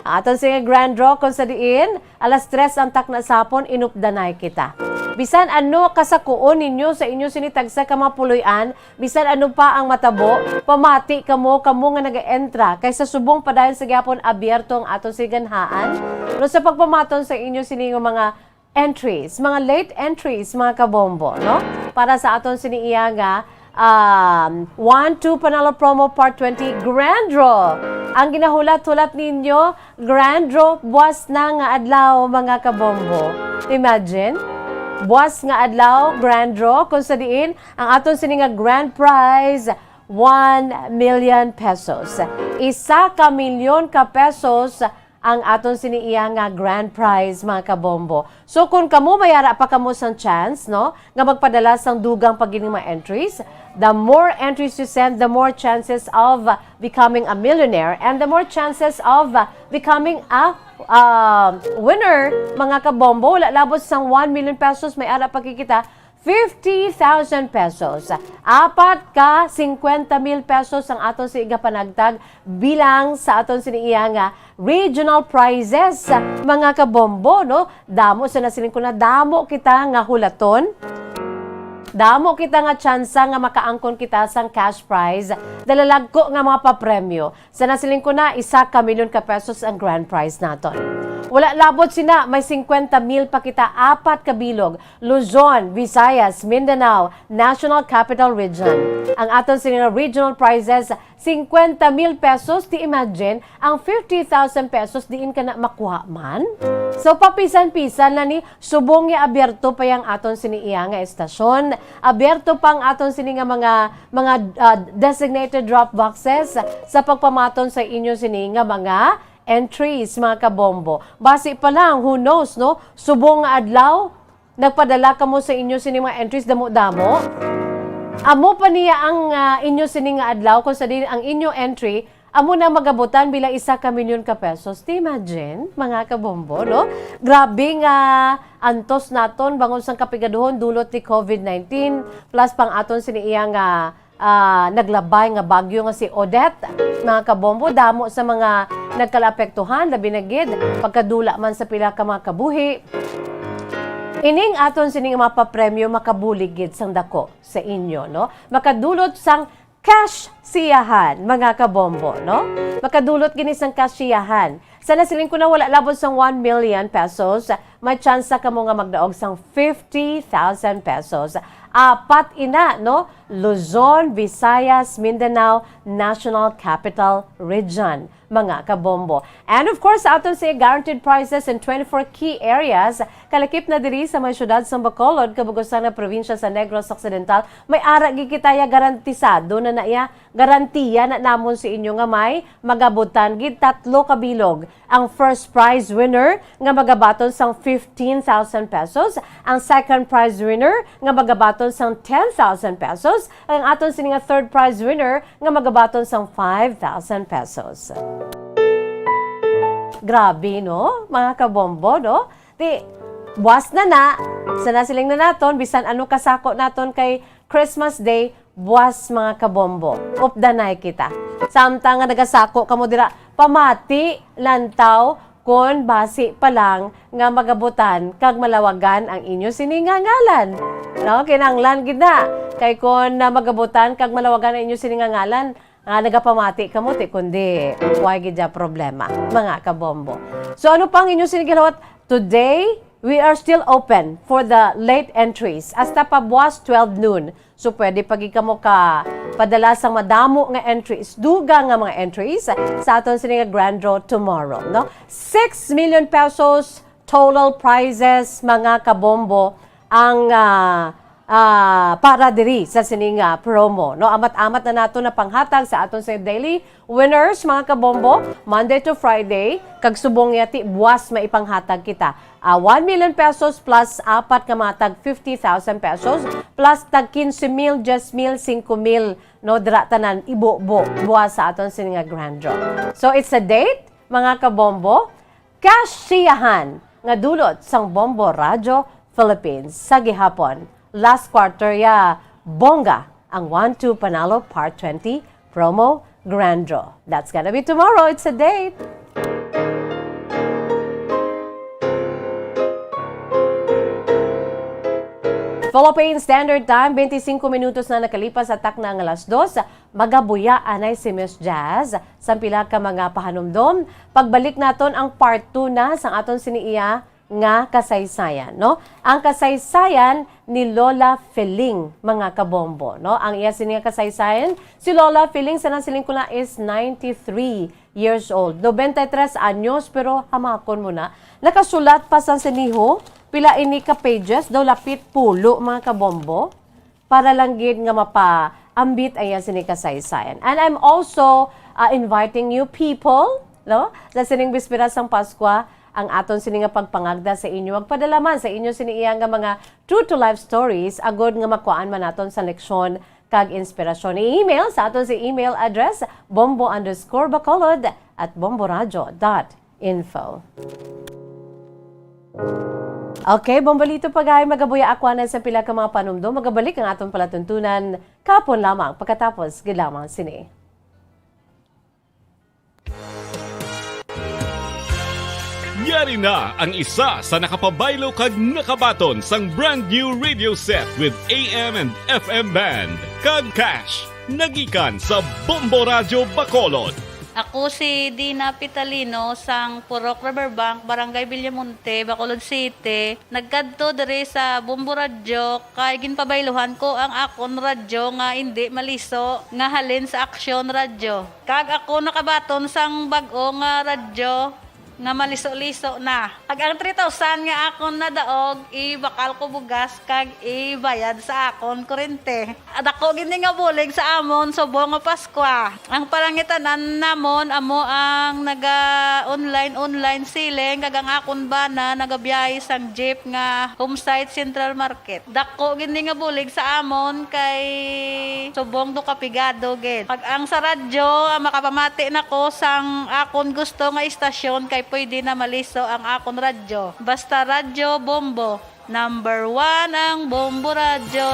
Aton sininga grand draw kung sa diin, alas 3 ang takna sapon, inupdanay kita. Bisan ano kasakuon ninyo sa inyo sinitagsa ka mapuloyan, bisan ano pa ang matabo, pamati kamo nga naga-entra, kaysa subong padayon sa gyapon abierto ang aton siganhaan. No, sa pagpamaton sa inyo siningo mga entries, mga late entries, mga kabombo, no? Para sa aton siniiya nga 1-2 panalo promo part 20 grand draw. Ang ginahulat-hulat ninyo, grand draw buwas na nga adlaw, mga kabombo. Imagine, buwas nga adlaw, grand draw, kung sa diin, ang aton sininga grand prize, 1 million pesos. 1 ka milyon ka pesos ang aton siniiya nga grand prize mga kabombo. So kung kamo mayara pa kamo sang chance no nga magpadala sang dugang paggining mga entries, the more entries you send, the more chances of becoming a millionaire and the more chances of becoming a winner mga kabombo. Wala labot sang 1 million pesos may ara pagkikita 50,000 pesos. Apat ka 50,000 pesos ang aton si iga panagtag bilang sa aton siniiya nga regional prizes mga kabombo no. Damo sa nasiling ko na damo kita nga hulaton. Damo kita nga tsansa nga makaangkon kita sang cash prize. Dalalagko nga mga papremyo. Sa nasiling ko na 1 milyon ka pesos ang grand prize naton. Wala labot sina, may 50,000 pa kita, 4 kabilog, Luzon, Visayas, Mindanao, National Capital Region. Ang aton sila regional prizes, 50,000 pesos, di imagine, ang 50,000 pesos diin ka na makuha man. So papisan-pisan na ni, subong ya abierto pa yung aton siniiya nga estasyon, abierto pang aton sini nga mga designated drop boxes sa pagpamaton sa inyo sini nga mga entries mga kabombo. Base pa lang, who knows, no? Subong nga adlaw, nagpadala ka mo sa inyo sini mga entries damo-damo. Amo pa niya ang inyo sini nga adlaw kung sa din ang inyo entry, amo na magabutan bila 1 milyon ka pesos. Di imagine, mga kabombo, no? Grabe nga antos naton bangon sang kapigaduhon dulot ni COVID-19 plus pang aton siniiya nga naglabay nga bagyo nga si Odette. Mga kabombo, damo sa mga nagkalapektuhan, labi na gid pagkadula man sa pila ka mga kabuhi. Ining aton sining mapapremyo makabuligid sang dako sa inyo, no? Makadulot sang cash siyahan, mga kabombo, no? Makadulot gini sang cash siyahan. Sa nasiling ko na wala labot sang 1 million pesos, may chance ka mo nga magdaog sang 50,000 pesos. 4 ina, no? Luzon, Visayas, Mindanao, National Capital Region, mga kabombo. And of course, aton sa guaranteed prizes in 24 key areas, kalakip na diri sa may syudad sa Bacolod, kabugusan na probinsya sa Negros Occidental, may ara gikitaya garantisado na naiya, garantiya na namon sa inyo nga may magabutan gid 3 kabilog. Ang first prize winner nga magabaton sang 15,000 pesos, ang second prize winner nga magabaton sang 10,000 pesos, ang aton sini nga third prize winner nga magabaton sang 5,000 pesos. Grabe, no? Mga kabombo, no? Di, buwas na sa nasiling na naton, bisan ano kasako naton kay Christmas Day, buwas mga kabombo. Updanay kita. Samtang nga nagasako kamo dira, pamati, lantaw, kon basi pa lang nga magabutan kag malawagan ang inyo siningangalan. No, kinanglan gid na. Kay kon magabutan kag malawagan ang inyo siningangalan, nga nagapamati kamo ti kundi why gid ja problema, mga kabombo. So ano pang inyo sinigilawat? Today, we are still open for the late entries hasta pa buwas 12 noon. So pwede pagi kamo ka padala sang madamo nga entries, duga nga mga entries sa aton sini nga grand draw tomorrow, no? 6 million pesos total prizes, mga kabombo, ang para diri sa sining promo, no? Amat-amat na nato na panghatag sa aton sa daily winners, mga kabombo, Monday to Friday, kag subong yati buwas maipanghatag kita. 1 million pesos plus 4 ka matag 50,000 pesos plus tag 15,000, 10,000, 5,000, no? Dira tanan ibo-bo buwas sa aton sining grand draw. So it's a date, mga kabombo, cash siyahan nga dulot sang Bombo Radio Philippines sa gihapon. Last quarter bongga ang 1-2 Panalo Part 20 promo grand draw. That's gonna be tomorrow. It's a date. Philippine Standard Time, 25 minutos na nakalipas at tak na ang alas 2. Magabuya anay si Miss Jazz sa pila ka mga pahanumdom. Pagbalik naton ang part 2 na sa aton siniiya nga kasaysayan, no? Ang kasaysayan ni Lola Feling, mga kabombo, no? Ang iya siniya kasaysayan, si Lola Feling sa nasiling ko na is 93 years old. 93 anyos pero hamakon mo na. Nakasulat pa sa siniho, pila ini ka pages, daw lapit pulo, mga kabombo, para lang gid nga mapa-ambit ayan sini kasaysayan. And I'm also inviting you people, No? Sa sining bispera sang Pasko, ang aton sini nga pagpangagda sa inyo. Magpadala man sa inyo sini iya nga mga true to life stories agod nga makuan man naton sa leksyon kag inspirasyon. I-email sa aton si email address bombo_bacolod@bomboradio.info. Okay, bombalito pagay magabuya akwanan sa pila ka mga panumdum. Magabalik ang aton palatuntunan kapon lamang pagkatapos gilamang sini. Yari na ang isa sa nakapabaylo kag nakabaton sang brand new radio set with AM and FM band. Kag cash, nagikan sa Bombo Radio Bacolod. Ako si Dina Pitalino sang Purok Riverbank, Barangay Villamonte, Bacolod City. Nagkadto diri sa Bombo Radio kay ginpabayluhan ko ang akon radyo nga hindi maliso nga halin sa Aksyon Radio. Kag ako nakabaton sang bag-o nga radyo nga maliso-liso na. Pag ang 3,000 nga akon nadaog, ibakal ko bugas kag ibayad sa akon kurente. At ako gini nga bulig sa amon subong nga Pasko. Ang parangitanan namon amo ang naga-online siling kag ang akon bana nagabiyahe sang jeep nga homesite Central Market. Dako gini nga bulig sa amon kay subong do kapigado gid. Pag ang sa radyo makapamati nako sang akon gusto nga istasyon kay pwede na maliso ang akon radyo. Basta Radyo Bombo. Number 1 ang Bombo Radyo.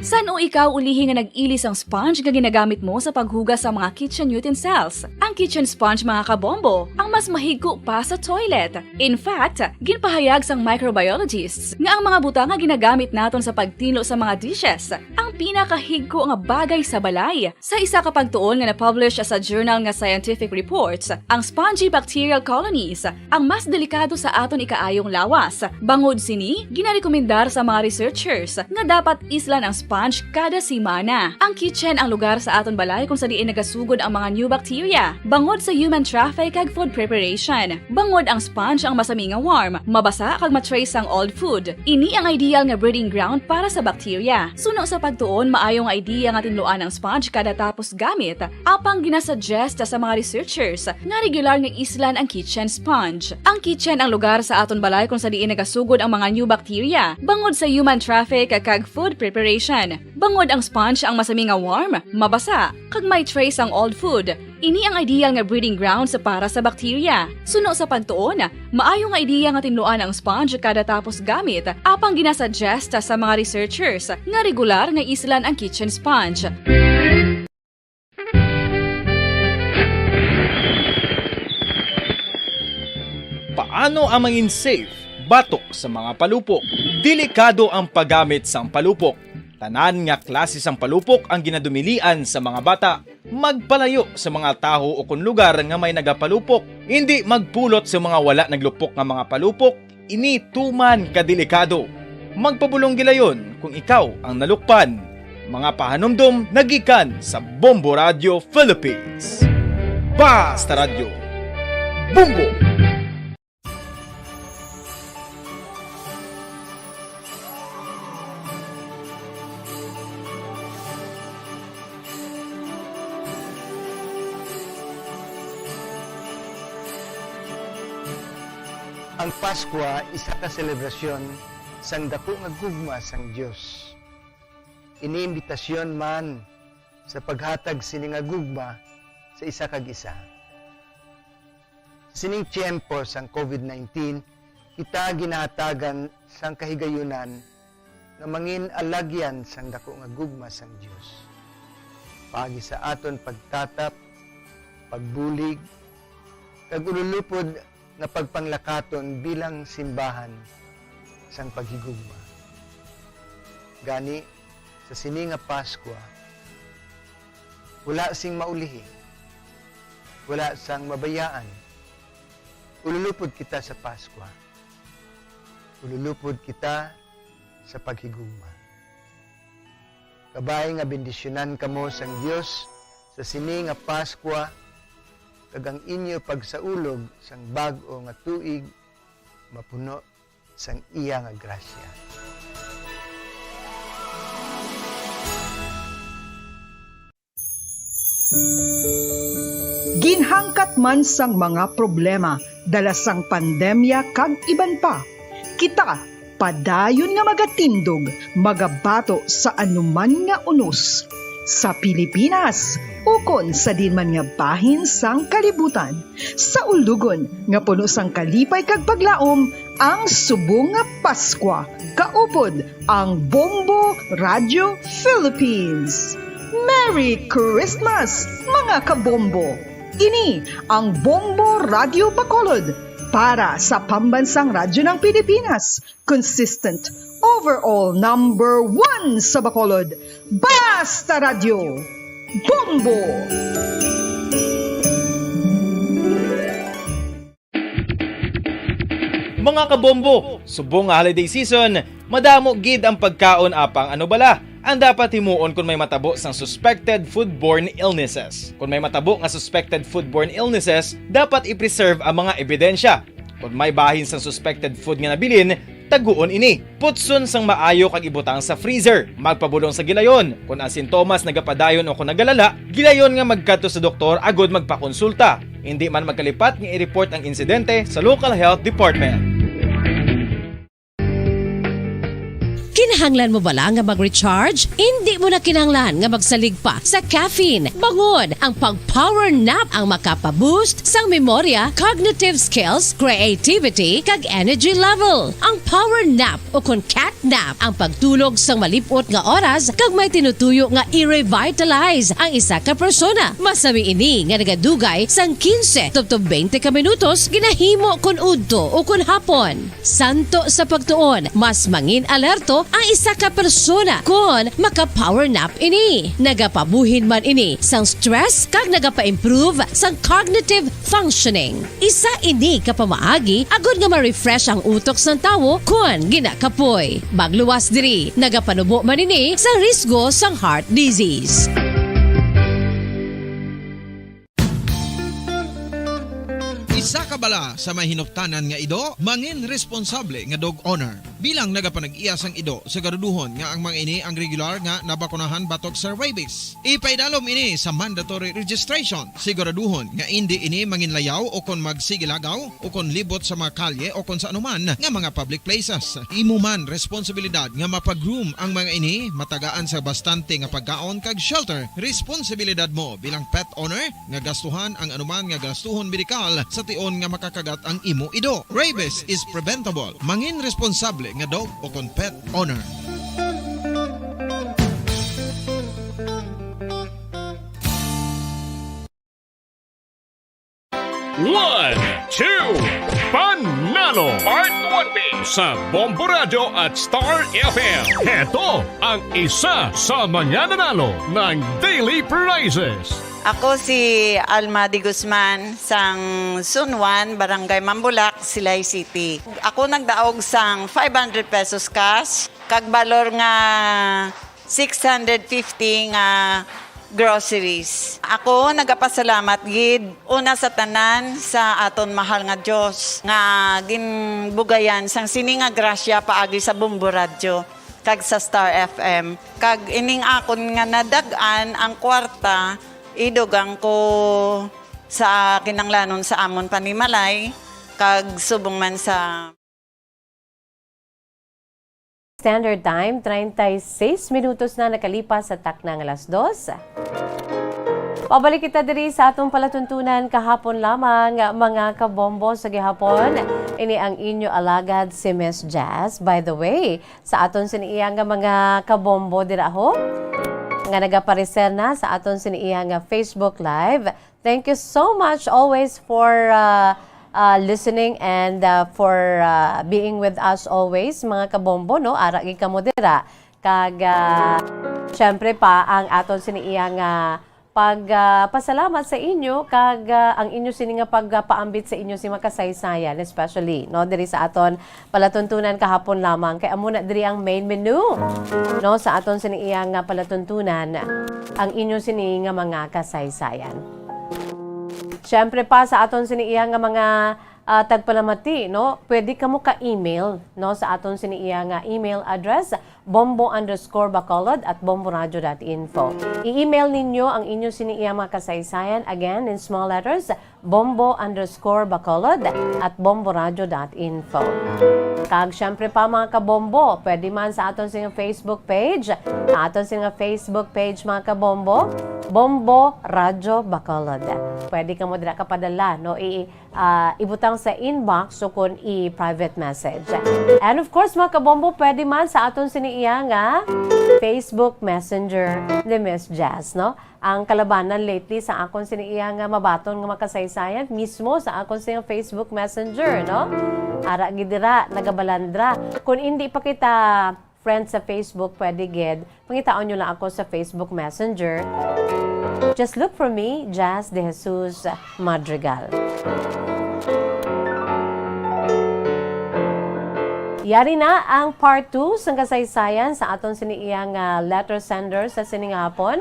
San o ikaw ulihi nga nag-ilis ang sponge nga ginagamit mo sa paghugas sa mga kitchen utensils? Ang kitchen sponge mga kabombo, ang mas mahigko pa sa toilet. In fact, ginpahayag sang microbiologists nga ang mga butang nga ginagamit naton sa pagtilo sa mga dishes ang pinakahigko nga bagay sa balay. Sa isa ka pagtuon nga na-publish sa journal nga Scientific Reports, ang spongy bacterial colonies ang mas delikado sa aton ikaayong lawas. Bangod sini, ginarekomendar sa mga researchers nga dapat islan ang sponge kada simana. Ang kitchen ang lugar sa aton balay kung sa diin nagasugod ang mga new bacteria. Bangod sa human traffic kag food preparation. Bangod ang sponge ang masami nga warm, mabasa kag matrace ang old food. Ini ang ideal nga breeding ground para sa bacteria. Suno sa pagtuon, maayong idea nga tinluan ang sponge kada tapos gamit. Apang ginasuggest sa mga researchers nga regular nga islan ang kitchen sponge. Ang kitchen ang lugar sa aton balay kung sa diin nagasugod ang mga new bacteria. Bangod sa human traffic kag food preparation. Bangod ang sponge ang masami nga warm, mabasa, kag may trace ang old food. Ini ang ideal nga breeding ground sa para sa bacteria. Suno sa pagtuon, maayo nga idea nga tinluan ang sponge kada tapos gamit, apang ginasuggest sa mga researchers nga regular nga islan ang kitchen sponge. Paano ang mangin safe batok sa mga palupok? Delikado ang paggamit sang palupok. Tanan nga klase sang palupok ang ginadumilian sa mga bata. Magpalayo sa mga taho o kun lugar nga may nagapalupok. Hindi magpulot sa mga wala naglupok nga mga palupok. Ini tuman kadelikado. Magpabulong gilayon kung ikaw ang nalukpan. Mga pahanumdum nagikan sa Bombo Radio Philippines. Basta Radio Bombo! Ang Pasko isa ka selebrasyon sang dako nga gugma sang Dios. Iniimbitasyon man sa paghatag sini nga gugma sa isa kag isa. Sining tiyempo sang COVID-19, kita ginahatagan sang kahigayunan nga mangin alagyan sang dako nga gugma sang Dios. Pagi sa aton pagtatap, pagbulig, kag ululupod na pagpanglakaton bilang simbahan sang paghigugma. Gani, sa sini nga Pasko, wala sing maulihi, wala sang mabayaan. Ululupod kita sa Pasko. Ululupod kita sa paghigugma. Kabay nga bendisyonan kamo sang Dios sa sini nga Pasko, kag ang inyo pagsaulog sang bag-o nga tuig mapuno sang iya nga grasya. Ginhangkat man sang mga problema dala sang pandemya kag iban pa, kita padayon nga magatindog, magabato sa anuman nga unos sa Pilipinas ukon sa dinman nga bahin sang kalibutan. Sa ulugon nga puno sang kalipay kag paglaom ang subong nga Paskwa, kaupod ang Bombo Radio Philippines. Merry Christmas mga kabombo! Ini ang Bombo Radio Bacolod para sa pambansang radyo ng Pilipinas. Consistent, overall number 1 sa Bacolod. Basta Radio! Bombo! Mga kabombo, subong nga holiday season, madamo gid ang pagkaon apang ano bala ang dapat himuon kung may matabo sang suspected foodborne illnesses. Kung may matabo nga suspected foodborne illnesses, dapat i-preserve ang mga ebidensya. Kung may bahin sang suspected food nga nabilin, taguon ini. Putson sang maayo kag ibutang sa freezer. Magpabulong sa gilayon. Kung ang sintomas nagapadayon o kung nagalala, gilayon nga magkadto sa doktor agod magpakonsulta. Hindi man magkalipat nga i-report ang insidente sa local health department. Kinahanglan mo bala nga mag-recharge? Hindi mo na kinahanglan nga magsalig pa sa caffeine. Bangod ang pag-power nap ang makapaboost sang memorya, cognitive skills, creativity, kag energy level. Ang power nap o kon cat nap ang pagtulog sang malipot nga oras kag may tinutuyo nga i-revitalize ang isa ka persona. Masami ini nga nagadugay sang 15 to 20 ka minutos ginahimo kon udto o kon hapon. Santo sa pagtuon, mas mangin alerto ang isa ka persona kung maka-power nap ini. Nagapabuhin man ini sang stress kag nagapa-improve sang cognitive functioning. Isa ini kapamaagi agud nga ma-refresh ang utok sang tawo kung ginakapoy. Magluwas diri, nagapanubo man ini sang risgo sang heart disease. Isa ka bala sa mahinuptanan nga ido, mangin responsable nga dog owner. Bilang nagapanag-iyas ang ido, siguraduhon nga ang mga ini ang regular nga nabakunahan batok sa rabies. Ipaydalom ini sa mandatory registration. Siguraduhon nga hindi ini manginlayaw o kon magsigilagaw o kon libot sa mga kalye o kon sa anuman nga mga public places. Imuman responsibilidad nga mapag-groom ang mga ini, matagaan sa bastante nga pagkaon kag shelter. Responsibilidad mo bilang pet owner nga gastuhan ang anuman nga gastuhon medikal sa tion nga makakagat ang imo ido. Rabies is preventable. Mangin responsable nga dog o kon pet owner. One, two, Panalo Part 1B sa Bombo Radio at Star FM. Ito ang isa sa mananalo ng daily prizes. Ako si Alma de Guzman sang Sunwan, Barangay Mambulak, Silay City. Ako nagdaog sang 500 pesos cash, kag balor nga 650 nga groceries. Ako nagapasalamat gid una sa tanan sa aton mahal nga Dios nga ginbugayan sang sini nga grasya paagi sa Bombo Radio kag sa Star FM. Kag ining akon nga nadagan ang kwarta idugang ko sa kinanglanon sa amon panimalay kag subong man sa Standard Time, 36 minutos na nakalipas sa taknang alas 2. Pabalik kita diri sa atong palatuntunan kahapon lamang mga kabombo sa gihapon. Ini ang inyo alagad si Miss Jazz. By the way, sa aton siniiyang mga kabombo dira ho nga nagapareser na sa aton siniiyang Facebook Live. Thank you so much always for listening and for being with us always, mga kabombo, no? Aragi ka mo dira. Kag, syempre pa, ang aton siniiyang pagpasalamat sa inyo, kag ang inyo sininga pagpaambit sa inyo si makasaysayan, especially, no? Diri sa aton palatuntunan kahapon lamang. Kaya muna diri ang main menu, no? Sa aton siniiyang palatuntunan, ang inyo sininga mga kasaysayan. Siyempre pa sa aton siniiyang mga tagpalamati, no? Pwede ka mo ka-email, no? Sa aton siniiya nga email address, bombo_bacolod@bomboradio.info. I-email ninyo ang inyo siniiya mga kasaysayan, again, in small letters, bombo_bacolod@bomboradio.info. Kag syempre pa mga kabombo, pwede man sa aton sing Facebook page, aton sing Facebook page mga kabombo, Bombo Radyo Bacolod. Pwede ka mo dira kapadala, no? Ibutang sa inbox o kung i-private message. And of course mga kabombo, pwede man sa aton siniiya nga Facebook Messenger ni Miss Jazz, no? Ang kalabanan lately sa akon siniiya nga mabaton nga makasaysayan mismo sa akon sing Facebook Messenger, no? Ara gidira nagabalandra. Kung hindi pa kita friends sa Facebook, pwede gid pangitaon nyo lang ako sa Facebook Messenger. Just look for me, Jazz De Jesus Madrigal. Yari na ang part 2 sa kasaysayan sa aton siniiyang letter sender sa siningapon.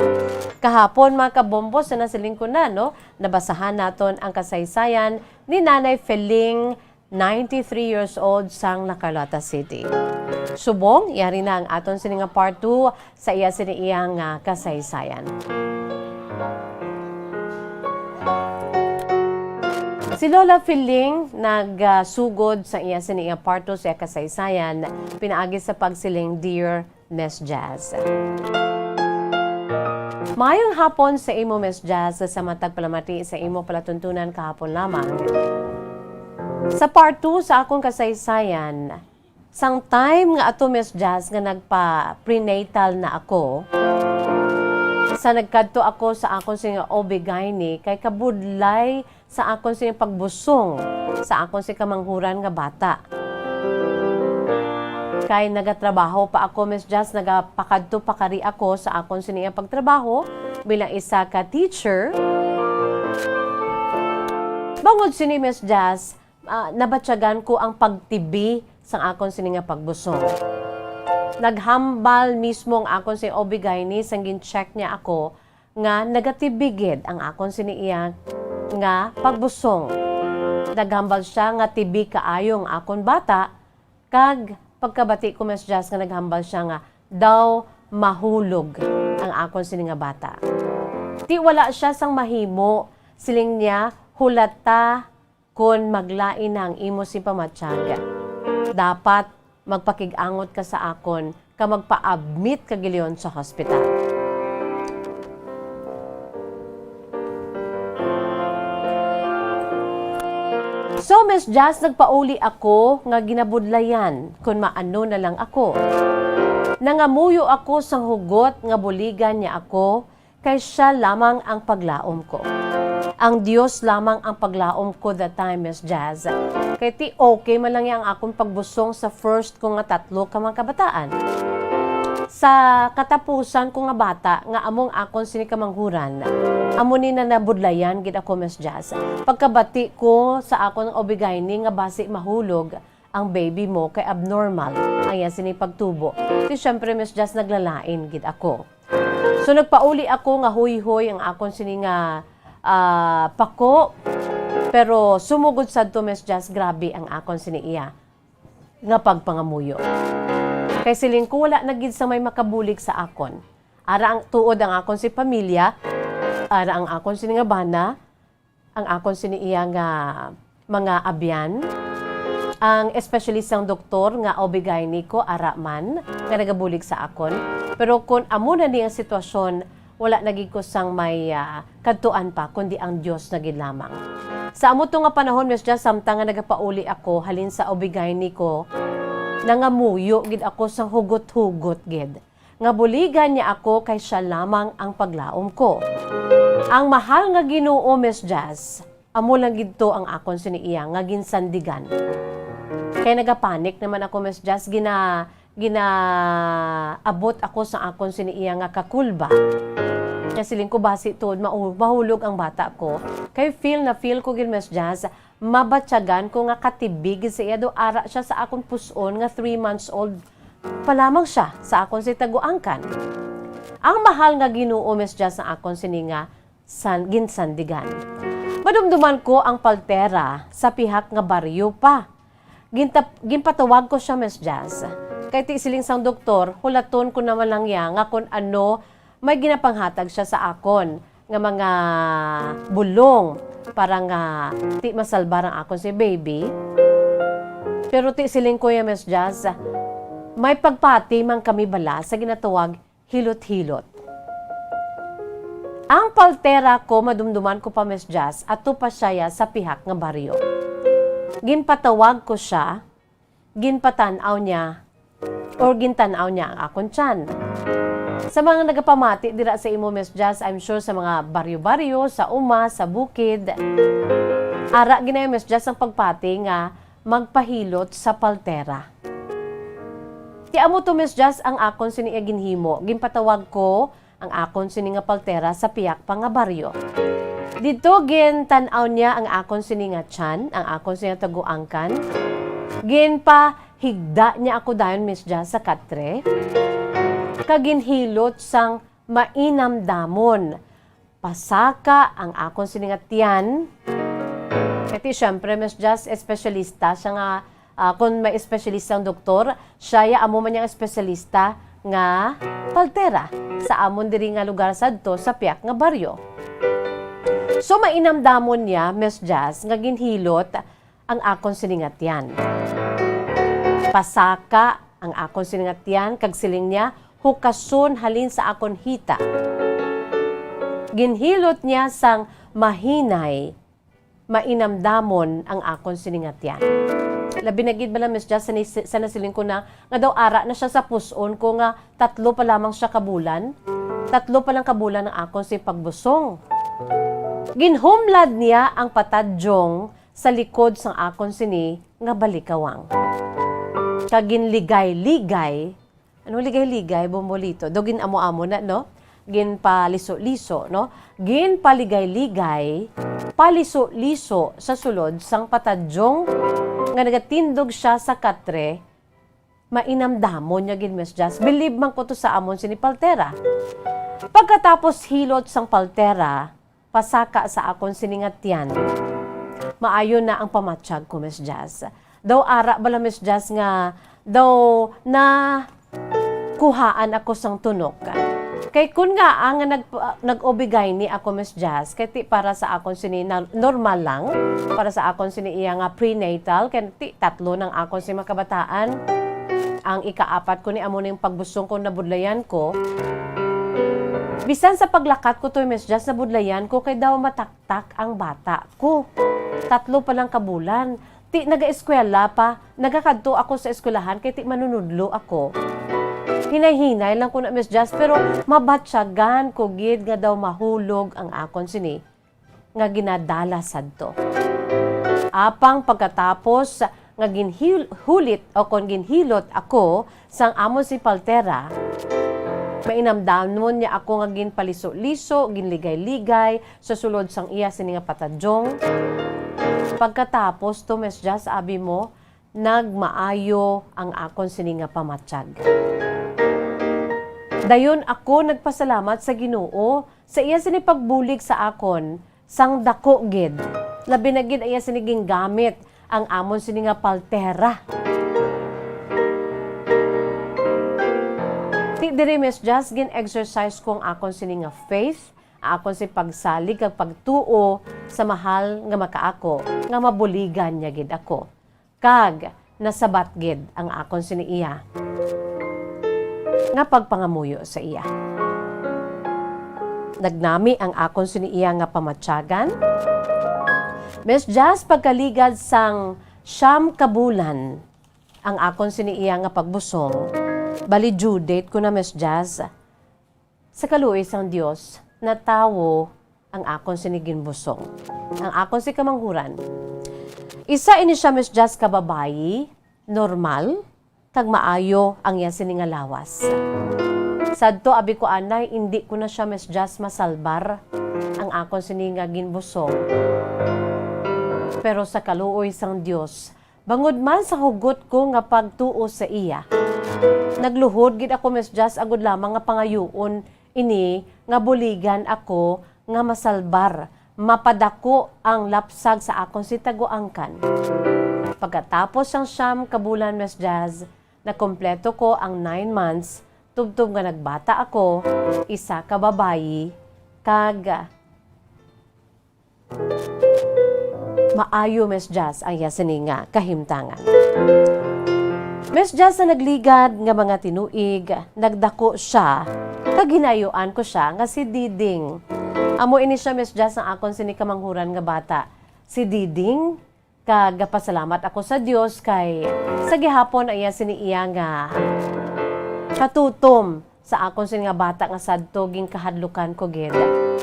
Kahapon mga kabombo sa nasilingkod na, no? Nabasahan naton ang kasaysayan ni Nanay Feling, 93 years old, sang Carlota City. Subong, yari na ang aton sininga part 2 sa iya siniiyang kasaysayan. Si Lola Feling nagsugod sa iya siniya part 2 sa kasaysayan, pinaagi sa pagsiling Dear Miss Jazz. Mayong hapon sa imo Miss Jazz sa matag palamati sa imo palatuntunan kahapon lamang. Sa part 2 sa akong kasaysayan, sang time nga ato Miss Jazz nga nagpa-prenatal na ako, sa nagkadto ako sa akong sing OB-GYN kay kabudlay sa akong sing pagbusong sa akong sing kamanghuran nga bata. Kay nagatrabaho pa ako Miss Jazz, nagapakadto pa kari ako sa akong sing pagtrabaho bilang isa ka teacher. Bangod sini Miss Jazz, nabatyagan ko ang pagtibi sa akong sininga pagbusong. Naghambal mismo ang akong si OB-GYN sang gin-check niya ako nga nagatibigid ang akong siniiya nga pagbusong. Naghambal siya nga tibi kaayo ang akong bata, kag pagkabati ko Miss Jazz nga naghambal siya nga daw mahulog ang akong sininga bata. Ti wala siya sang mahimo, siling niya hulata kung maglain ang imo si pamatsyag. Dapat magpakig-angot ka sa akon ka magpa-admit ka giliyon sa hospital. So Miss Jazz, nagpauli ako nga ginabudlayan kung maano na lang ako. Nangamuyo ako sa hugot nga buligan niya ako kay siya lamang ang paglaom ko. Ang Diyos lamang ang paglaom ko that time, Miss Jazz. Kaya ti okay man lang yung akong pagbusong sa first ko nga 3 ka mga kabataan. Sa katapusan ko nga bata, nga among akong sinikamanghuran, amunin na nabudlayan gid ako Miss Jazz. Pagkabati ko sa akong OB-GYN nga basi mahulog ang baby mo kay abnormal ang yan sinipagtubo. Ti syempre Miss Jazz naglalain gid ako. So nagpauli ako nga huy-huy ang akong sininga pako, pero sumugod sad to Miss Jazz, grabe ang akon siniiya nga pagpangamuyo. Kay siling ko wala na gid sa may makabulig sa akon. Ara ang tuod ang akon si pamilya, ara ang akon sini nga bana, ang akon siniiya nga mga abyan, ang especially sang doktor nga OB-GYN ko ara man nga nagabulig sa akon. Pero kung amo na ni ang sitwasyon, wala naging ko sang may kadtuan pa, kundi ang Diyos naging lamang. Sa amo to nga panahon, Miss Jazz, samtang nga nagapauli ako, halin sa OB-GYN ko, nangamuyo gid ako sang hugot-hugot gid. Nga buligan niya ako kay siya lamang ang paglaom ko. Ang mahal nga Ginoo, Miss Jazz, amo lang gid to ang akon siniiya nga ginsandigan. Kaya nagapanik naman ako, Miss Jazz, ginaabot ako sa akon siniiya nga kakulba. Kasi siling ko basi tuod mahulog ang bata ko. Kay feel ko gid Miss Jazz, mabatyagan ko nga katibig sa iya do ara siya sa akon puson nga 3 months old pa lamang siya sa akon si taguangkan. Ang mahal nga Ginoo Miss Jazz sa akon sininga ginsandigan. Madumduman ko ang paltera sa pihak nga baryo pa. Ginpatawag ko siya, Miss Jazz. Kay ti siling sang doktor, hulaton ko naman lang yan nga kung ano may ginapanghatag siya sa akon nga mga bulong para nga ti masalbar ang akon si baby. Pero ti siling ko ya, Miss Jazz, may pagpati man kami bala sa ginatawag hilot-hilot. Ang paltera ko, madumduman ko pa, Miss Jazz, ato pa siya sa pihak nga baryo. Ginpatawag ko siya, ginpatanaw niya, or gintanaw niya ang akon tiyan. Sa mga nagapamati dira sa imo, Miss Jazz, I'm sure sa mga baryo-baryo, sa uma, sa bukid, ara ginay, Miss Jazz, ang pagpati nga magpahilot sa paltera. Ti amo to, Miss Jazz, ang akon sini ginhimo. Ginpatawag ko ang akon sini nga paltera sa piyak pa nga baryo. Dito gintanaw niya ang akon sini nga tiyan, ang akon sini nga taguangkan. Ginpa higda niya ako dayon, Miss Jazz, sa katre. Kaginhilot sang mainamdamon. Pasaka ang akon sini nga tiyan. Kasi syempre, Miss Jazz, espesyalista siya nga, kung may espesyalista ang doktor, siya amo man niyang espesyalista nga paltera sa amon diri nga lugar sadto sa piyak nga baryo. So mainamdamon niya, Miss Jazz, nga ginhilot ang akon siningat yan. Pasaka ang akon siningat yan, kag siling niya, hukason halin sa akon hita. Ginhilot niya sang mahinay, mainamdamon ang akon siningat yan. Labi na gid bala, Miss Jazz, sa nasiling ko na nga daw ara na siya sa puson ko nga 3 pa lamang siya kabulan. 3 pa lang kabulan ang akon si pagbusong. Ginhumlad niya ang patadyong sa likod sang akon sini nga balikawang. Kaginligay-ligay, ano ligay-ligay, bombolito, do ginamo-amo na, no? Ginpaliso-liso, no? Ginpaligay-ligay, paliso-liso sa sulod sang patadyong nga nagatindog siya sa katre, mainamdamon niya gin, Miss Jazz. Believe man ko to sa amon sini paltera. Pagkatapos hilot sang paltera, pasaka sa akon siningat yan, maayo na ang pamatsyag ko, Miss Jazz. Daw ara bala, Miss Jazz, nga daw na kuhaan ako sang tunok. Kay kun nga ang nag-obigay ni ako, Miss Jazz, kay ti para sa akon sini normal lang, para sa akon sini iya nga prenatal, kay ti 3 ng akon si makabataan. Ang ika-4 ko ni amo ning pagbusong ko, nabudlayan ko. Bisan sa paglakat ko to, Miss Jazz, nabudlayan ko kay daw mataktak ang bata ko. 3 pa lang kabulan. Ti naga-eskwela pa, nagakadto ako sa eskwelahan kay ti manunudlo ako. Hinay-hinay lang ko na, Miss Jazz, pero mabatsyagan ko gid nga daw mahulog ang akon sini nga ginadala sadto. Apang pagkatapos nga ginhulit o kon ginhilot ako sang amon si paltera, mainamdamon niya ako nga ginpaliso-liso, ginligay-ligay sa sulod sang iya sini nga patadyong. Pagkatapos to, Miss Jazz, abi mo, nagmaayo ang akon sini nga pamatsyag. Dayon ako nagpasalamat sa Ginoo sa iya sini pagbulig sa akon sang dako gid. Labi na gid iya sini gamit ang amon sini nga paltera. Ti diri, Miss Jazz, gin-exercise kong akon sini nga faith, akon si pagsalig kag pagtuo sa mahal nga makaako, nga mabuligan niya gid ako. Kag nasabat gid ang akon sini iya nga pagpangamuyo sa iya. Nagnami ang akon sini iya nga pamatyagan. Miss Jazz, pagkaligad sang 9 kabulan ang akon sini iya nga pagbusong, bali due date ko na, Miss Jazz. Sa kaluoy sang Dios, natawo ang akon sini ginbusong. Ang akon si kamanghuran. Isa ini siya, Miss Jazz, kababayi, normal, kag maayo ang iya sini nga lawas. Sadto abi ko anay, hindi ko na siya, Miss Jazz, masalbar ang akon sini nga ginbusong. Pero sa kaluoy sang Dios, bangod man sa hugot ko nga pagtuo sa iya, nagluhod gid ako, Miss Jazz, agud lamang nga pangayuon ini nga buligan ako nga masalbar, mapadako ang lapsag sa akon si taguangkan. Pagkatapos ang siyam kabulan, Miss Jazz, nakompleto ko ang 9 months, tubtub nga nagbata ako, isa ka babayi, kag maayo, Miss Jazz, ang yasini nga kahimtangan. Miss Jazz na nagligad nga mga tinuig, nagdako siya, kaginayuan ko siya nga si Diding. Amo ini siya, Miss Jazz, ang akon sinikamanghuran nga bata. Si Diding, kagapasalamat ako sa Dios kay sa gihapon ay siniiya nga katutom sa akon sin nga bata nga sadto ging kahadlukan ko gid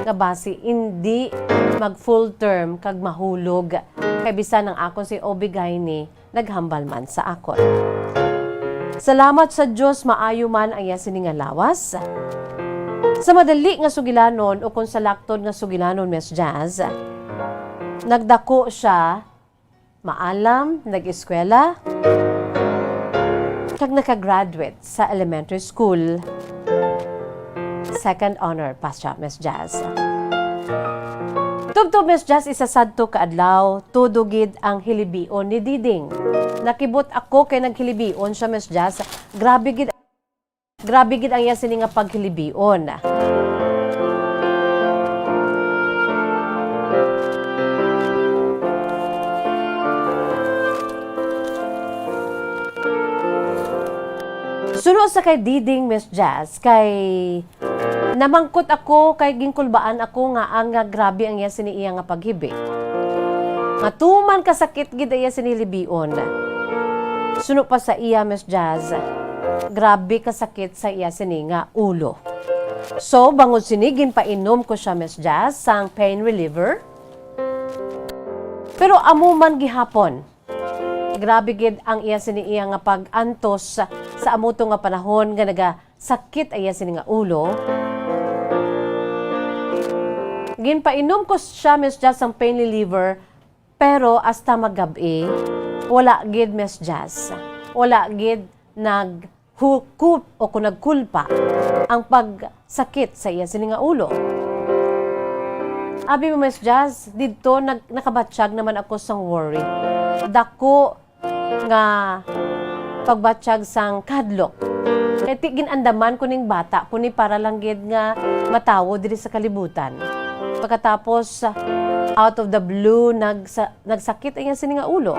nga basi hindi mag full term kag mahulog kay bisan ang akon si Obigayni naghambal man sa akon. Salamat sa Dios maayo man ang sini nga lawas. Sa madali nga sugilanon o kung sa laktod nga sugilanon, Miss Jazz, nagdako siya, maalam, nag-eskwela, kag nakagraduate sa elementary school. Second honor pa siya, Miss Jazz. Tubtub, Miss Jazz, isasadto kaadlaw, tudugid ang hilibion ni Diding. Nakibot ako kay naghilibion siya, Miss Jazz. Grabe gid ang yasini nga paghilibion. Suno sa kay Diding, Miss Jazz, kay namangkot ako, kay gingkulbaan ako nga ang grabe ang yasini iya nga paghibi. Matuman kasakit gid iya sinilibion. Suno pa sa iya, Miss Jazz, grabe kasakit sa iya sini nga ulo. So, bangod sinigin painom ko siya, Miss Jazz, sang pain reliever. Pero amo man gihapon. Grabe gid ang iya sini iya nga pag-antos sa amuto nga panahon nga nagasakit iya sini nga ulo. Ginpainom ko siya, Miss Jazz, sang pain reliever, pero hasta magabi, wala gid, Miss Jazz. Wala gid naghukup o kung nagkulpa ang pagsakit sa iya sini nga ulo. Abi mo, Miss Jazz, dito nakabatsyag naman ako sang worry. Dako nga pagbatsyag sang kadlok. Kaya ginandaman ko ning bata, kuni para lang gid nga matawo diri sa kalibutan. Pagkatapos, out of the blue, nagsakit ang sini nga ulo.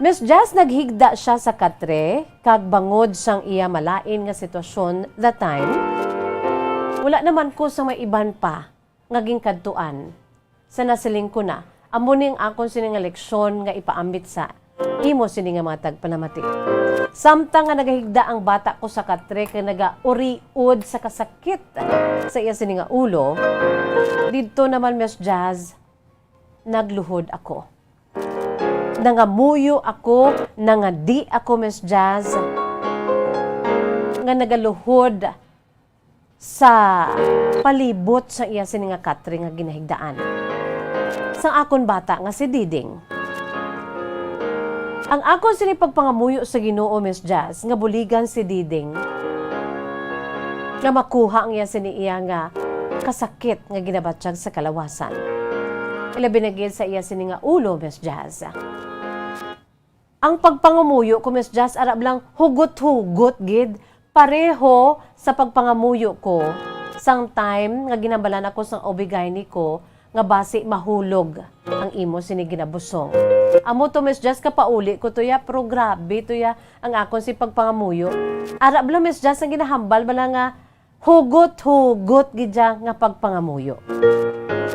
Miss Jazz, naghigda siya sa katre, kag bangod sang iya malain nga sitwasyon that time. Wala naman ko sa may iban pa, ngaging kadtuan. Sa nasiling ko na, amo ning akon sini nga leksyon nga ipaambit sa imo sini nga matag panamati. Samtang nga nagahigda ang bata ko sa katre, kay nagauriud sa kasakit sa iya sini nga ulo, dito naman, Miss Jazz, nagluhod ako. Nangamuyo ako, nangadi ako, Miss Jazz, nga nagaluhod sa palibot sa iya sini nga katre nga ginahigdaan. Sang akon bata nga si Diding. Ang akon sini pagpangamuyo sa Ginoo, Miss Jazz, nga buligan si Diding, nga makuha ang iya sini iya nga kasakit nga ginabatsyag sa kalawasan. Ilabi na gid sa iya sini nga ulo, Miss Jazz. Ang pagpangamuyo ko, Miss Jazz, arab lang hugot-hugot gid, pareho sa pagpangamuyo ko sang time nga ginabalan ako sang Obigayni ko nga basi mahulog ang imo sini ginabusong. Amo to, Miss Jazz, kapauli ko to ya, pero grabe to ya ang akon si pagpangamuyo. Arab lang, Miss Jazz, ang ginahambal bala nga hugot-hugot gidya nga pagpangamuyo.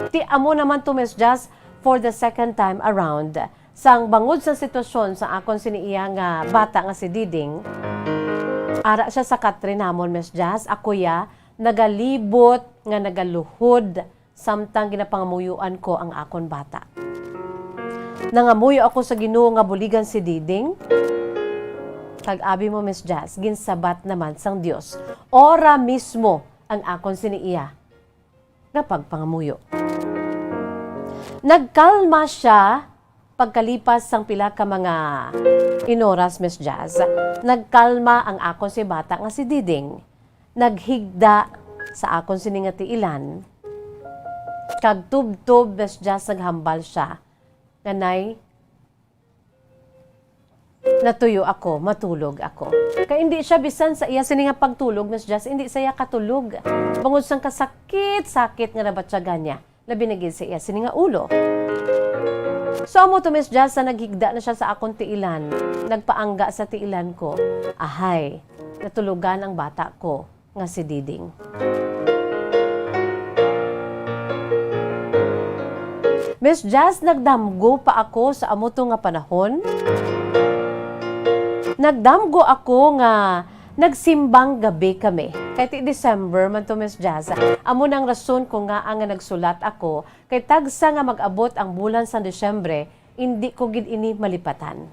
Ti amo naman to, Miss Jazz, for the second time around, sang bangod sa sitwasyon sa akon siniiya nga bata nga si Diding, ara siya sa katre namon, Miss Jazz, ako ya, nagalibot nga nagaluhod, samtang ginapangamuyuan ko ang akon bata. Nangamuyo ako sa Ginoo nga buligan si Diding, kag-abi mo, Miss Jazz, ginsabat naman sang Dios. Ora mismo ang akon siniiya nga pagpangamuyo. Nagkalma siya pagkalipas sang pila ka mga inoras, Miss Jazz. Nagkalma ang akon si bata nga si Diding. Naghigda sa akon sini nga tiilan. Kag tub-tub, Miss Jazz, naghambal siya. Nanay, natuyo ako, matulog ako. Kaya hindi siya bisan sa iya sini nga pagtulog, Miss Jazz, hindi siya katulog. Bangod sang kasakit-sakit nga nabatyagan niya, labi na gid sa iya sini nga ulo. So amo to, Miss Jazz, na naghigda na siya sa akong tiilan, nagpaangga sa tiilan ko, ahay, natulugan ang bata ko nga si Diding. Miss Jazz, nagdamgo pa ako sa amo to nga panahon. Nagdamgo ako nga nagsimbang gabi kami. Kahit December man to, Miss Jazz. Amo nang rason ko nga ang nagsulat ako kay tagsa nga mag-abot ang bulan sa Desyembre, hindi ko gid ini malipatan.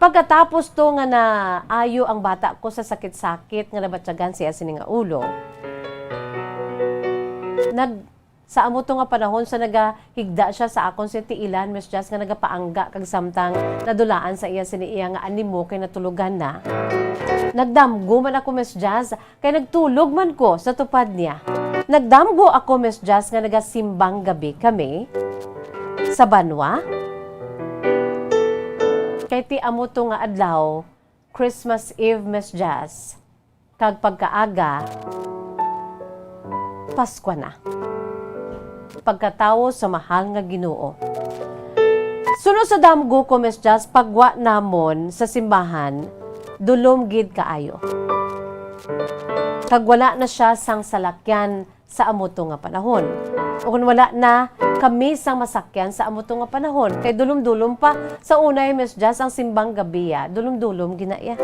Pagkatapos to nga na ayo ang bata ko sa sakit-sakit nga nabatyagan siya sini nga ulo. Sa amo to nga panahon sa nagahigda siya sa akon si tiilan, Miss Jazz, nga nagapaangga kag samtang nadulaan sa iya sini iya nga animo kay natulugan na. Nagdamgo man ako, Miss Jazz, kay nagtulog man ko sa tupad niya. Nagdamgo ako, Miss Jazz, nga nagasimbang gabi kami sa Banwa. Kay ti amo to nga adlaw, Christmas Eve, Miss Jazz, kag pagkaaga, Pasko na. Pagkatawo sa mahal nga Ginoo. Sunod sa damgo ko, Miss Jazz, pagwa namon sa simbahan, dulom gid kaayo. Kag wala na siya sang salakyan sa amuto nga panahon. O kung wala na kami sang masakyan sa amuto nga panahon, kay dulom-dulom pa sa unay, Miss Jazz, ang simbang gabi, dulom-dulom ginaya.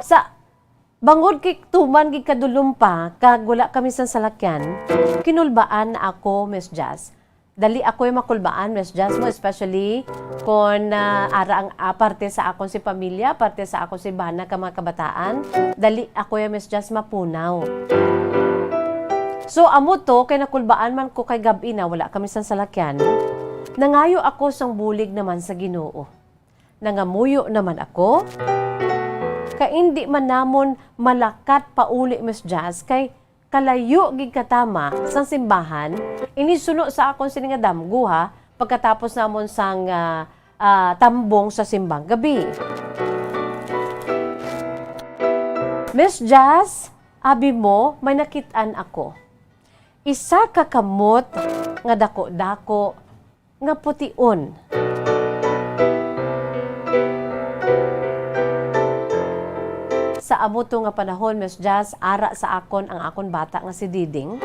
Sa bangod kay tuman gid kadulom pa, kag wala kami sa salakyan, kinulbaan na ako, Miss Jazz. Dali ako yung makulbaan, Miss Jazz, mo especially kung ara ang parte sa akon si pamilya, parte sa akon si bana ka mga kabataan, dali ako yung, Miss Jazz, mapunaw. So amo to, kay nakulbaan man ko kay gabi na wala kami sa salakyan, nangayo ako sang bulig naman sa Ginoo. Nangamuyo naman ako, kay hindi man namon malakat pauli, Miss Jazz, kay kalayo gid katama sang simbahan, inisuno sa akon sini nga damgo pagkatapos namon sang tambong sa simbang gabi. Miss Jazz, abi mo, may nakitaan ako. Isa ka kamot nga dako-dako nga pution. Sa abuto nga panahon, Miss Jazz, ara sa akon ang akon bata nga si Diding.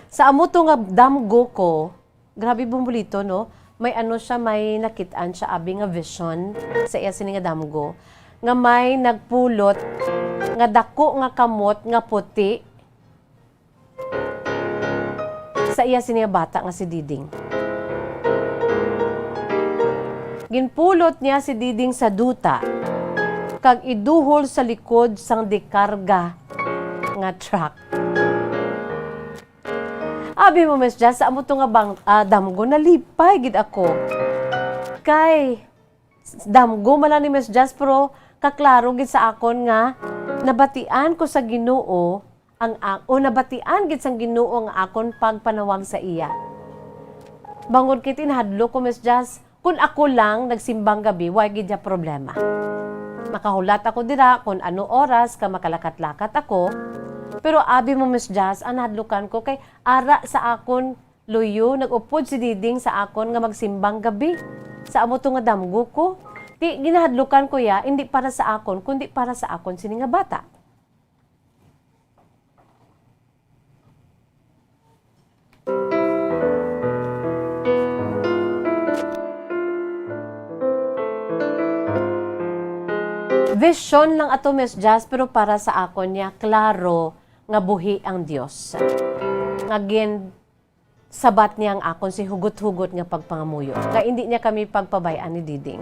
Sa amuto nga damgo ko, grabe bumbulito, no? May ano siya, may nakitaan siya, abi nga vision sa iya sini nga damgo. Nga may nagpulot, nga dako nga kamot, nga puti, sa iya sini nga bata nga si Diding. Ginpulot niya si Diding sa duta, kag iduhol sa likod sang dekarga nga truck. Abi mo, Miss Jazz, sa amo to nga damgo, nalipay gid ako. Kay damgo mala ni Miss Jazz, pero kaklaro gid sa akon nga nabatian ko sa Ginoo nabatian gid sang Ginoo ang akon pagpanawag sa iya. Bangod kit inhadlo ko, Miss Jazz, kun ako lang nagsimbang gabi, wa gid ya problema. Makahulat ako dira kung ano oras ka makalakat-lakat ako. Pero abi mo, Miss Jazz, anadlukan ko kay ara sa akon luyo, nag-upod si Diding sa akon nga magsimbang gabi. Sa amo to nga damgo ko. Di ginahadlukan ko ya, hindi para sa akon, kundi para sa akon sini nga bata. Vision lang ato, Miss Jazz, pero para sa akon niya, klaro nga buhi ang Dios. Ngagin, sabat niya ang akon si hugot-hugot nga pagpangamuyo. Nga hindi niya kami pagpabayaan ni Diding.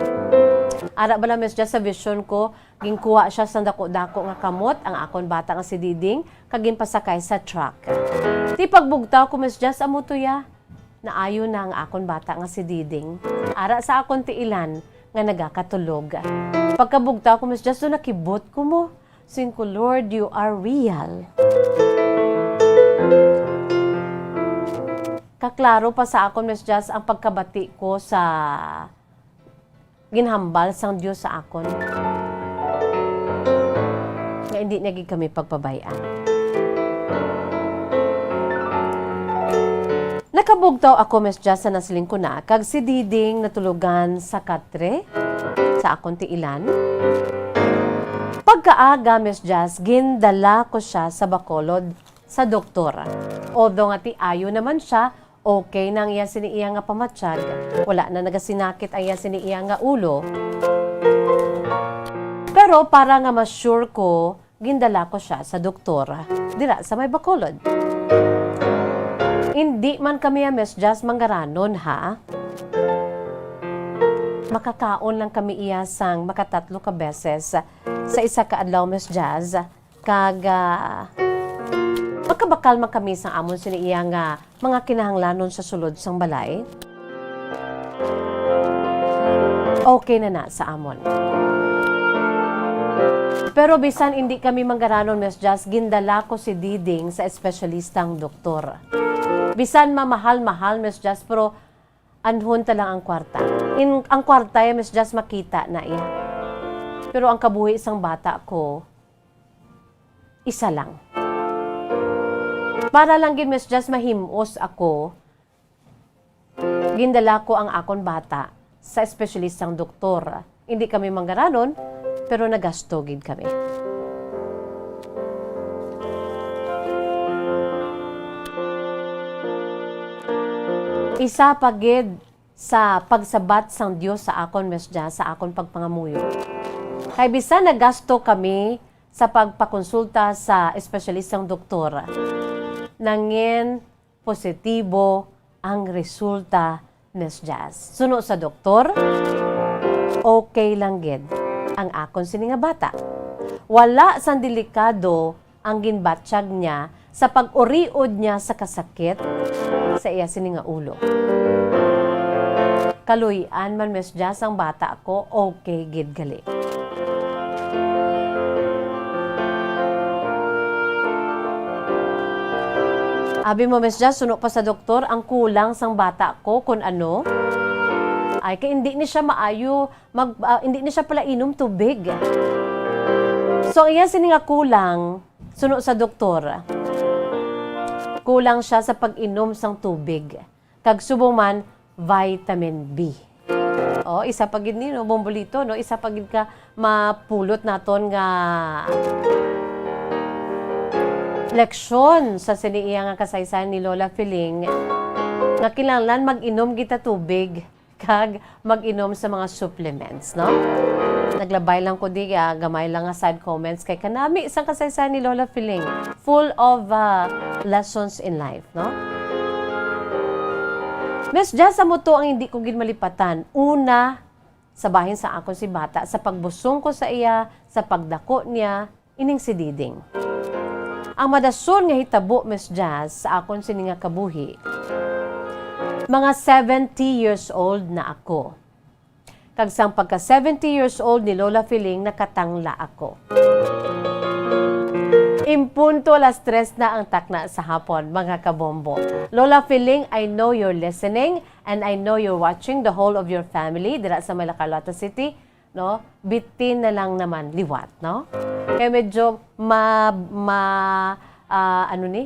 Ara bala, Miss Jazz, sa vision ko, ginkuha siya sa dako-dako nga kamot, ang akon bata nga si Diding, kagin pasakay sa truck. Di pagbugtaw ko, Miss Jazz, amo to ya, naayo na ang akon bata nga si Diding. Ara sa akon tiilan, nga nagakatulog. Pagkabugtaw ko, Miss Jazz, doon nakibot ko mo. Singko, Lord, you are real. Kaklaro pa sa akon, Miss Jazz, ang pagkabati ko sa ginhambal sang Diyos sa akon. Nga hindi naging kami pagpabayaan. Nakabugtaw ako, Miss Jazz, sa nasiling ko na, kag si Diding natulugan sa katre, sa akong tiilan. Pagkaaga, Miss Jazz, gindala ko siya sa Bacolod sa doktora. Although nga ti ayo naman siya, okay nang iya siniiya nga pamatsyag. Wala na nagasinakit ang iya siniiya nga ulo. Pero para nga ma-sure ko, gindala ko siya sa doktora. Dira sa may Bacolod. Hindi man kami, Miss Jazz, manggaranon, ha? Makakaon lang kami iya sang makatatlo ka beses sa isa ka adlaw, Miss Jazz. Kag magkabakal man kami sang amon siniiya nga mga kinahanglanon sa sulod sang balay. Okay na sa amon. Pero bisan hindi kami manggaranon, Miss Jazz, gindala ko si Diding sa espesyalistang doktor. Bisan mamahal-mahal, Miss Jazz, pero anhon ta lang ang kwarta. Ang kwarta, Miss Jazz, makita na iya. Pero ang kabuhi isang bata ko, isa lang. Para lang gin, Miss Jazz, mahimos ako, gindala ko ang akon bata sa espesyalistang doktor. Hindi kami manggaranon, pero nagastogid kami. Isa pagid sa pagsabat sang Dios sa akon, Miss Jazz, sa akon pagpangamuyo. Kay bisan nagasto kami sa pagpakonsulta sa espesyalistang doktor. Nangin positibo ang resulta, Miss Jazz. Suno sa doktor, okay lang gid ang akon sini nga bata. Wala sang delikado ang ginbatsyag niya sa pag-uriod niya sa kasakit sa iya sini nga ulo. Kaluyan man, Miss Jazz, ang bata ko, okay gid gali. Abi mo, Miss Jazz, suno pa sa doktor, ang kulang sang bata ko kung ano, ay kaya hindi ni siya maayo, hindi ni siya pala inom tubig. So, iya sini nga kulang, suno sa doktor, kulang siya sa pag-inom sang tubig. Kag subong man, vitamin B. O, isa pagid ni, no, bombolito, no, isa pagid ka mapulot naton nga leksyon sa siniiya nga kasaysayan ni Lola Filing nga kinahanglan mag-inom kita tubig kag mag-inom sa mga supplements, no? Naglabay lang ko di, gamay lang nga side comments kay kanami isang kasaysayan ni Lola Filing full of lessons in life, no? Miss Jazz, sa mo to ang hindi ko ginmalipatan. Una, sabahin sa akon si bata, sa pagbusong ko sa iya, sa pagdako niya, ining si Diding. Ang madason nga hitabo, Miss Jazz, sa akon sini nga kabuhi, mga 70 years old na ako. Kag sang pagka 70 years old ni Lola Filing, nakatangla ako. Impunto alas 3 na ang takna sa hapon, mga kabombo. Lola Filing, I know you're listening and I know you're watching the whole of your family dira sa May Carlota City, no? Bitin na lang naman liwat, no? Kaya medyo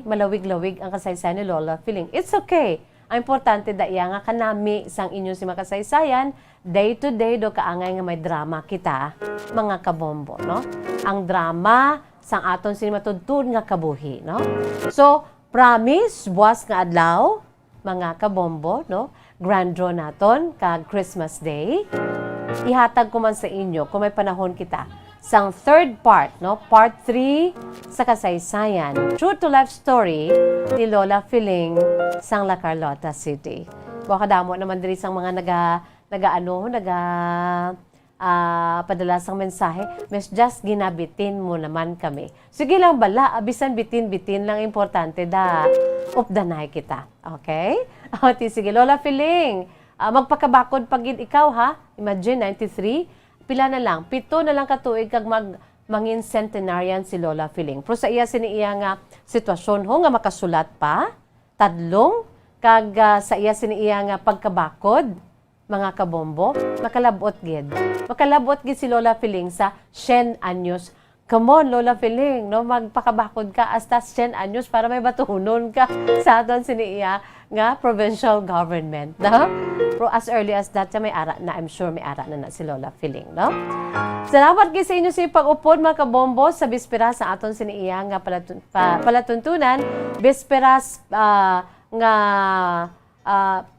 malawig-lawig ang kasaysayan ni Lola Filing. It's okay. Ang importante da iya nga kanami sang inyong si makasaysayan, day to day do kaangay nga may drama kita, mga kabombo, no? Ang drama sang aton sinimatudtud nga kabuhi, no? So, promise, buwas nga adlaw, mga kabombo, no? Grand draw naton, kag Christmas Day. Ihatag ko man sa inyo, kung may panahon kita, sang third part, no? Part 3 sa kasaysayan, True to Life Story ni Lola Filing sang La Carlota City. Baka damo naman diri sang mga padala sang mensahe, Miss Just, ginabitin mo naman kami. Sige lang bala, abisan bitin-bitin lang, importante da. Updanay kita. Okay? Sige, Lola Filing, magpakabakod pagid ikaw, ha? Imagine, 93, pila na lang, 7 na lang katuig kag mangin centenarian si Lola Filing. Pero sa iya siniiya nga sitwasyon ho nga makasulat pa, tadlong, kag sa iya siniiya nga pagkabakod, mga kabombo, makalabot gid. Makalabot gid si Lola Filing sa 100 anyos. Come on, Lola Filing, no? Magpakabakod ka hasta 100 anyos para may batunon ka sa aton siniiya nga provincial government, no? Pero as early as that, may ara na, I'm sure may ara na si Lola Filing, no? Salamat gid sa inyo sa pag-upod, mga kabombo, sa bisperas sa aton siniiya nga palatuntunan, bisperas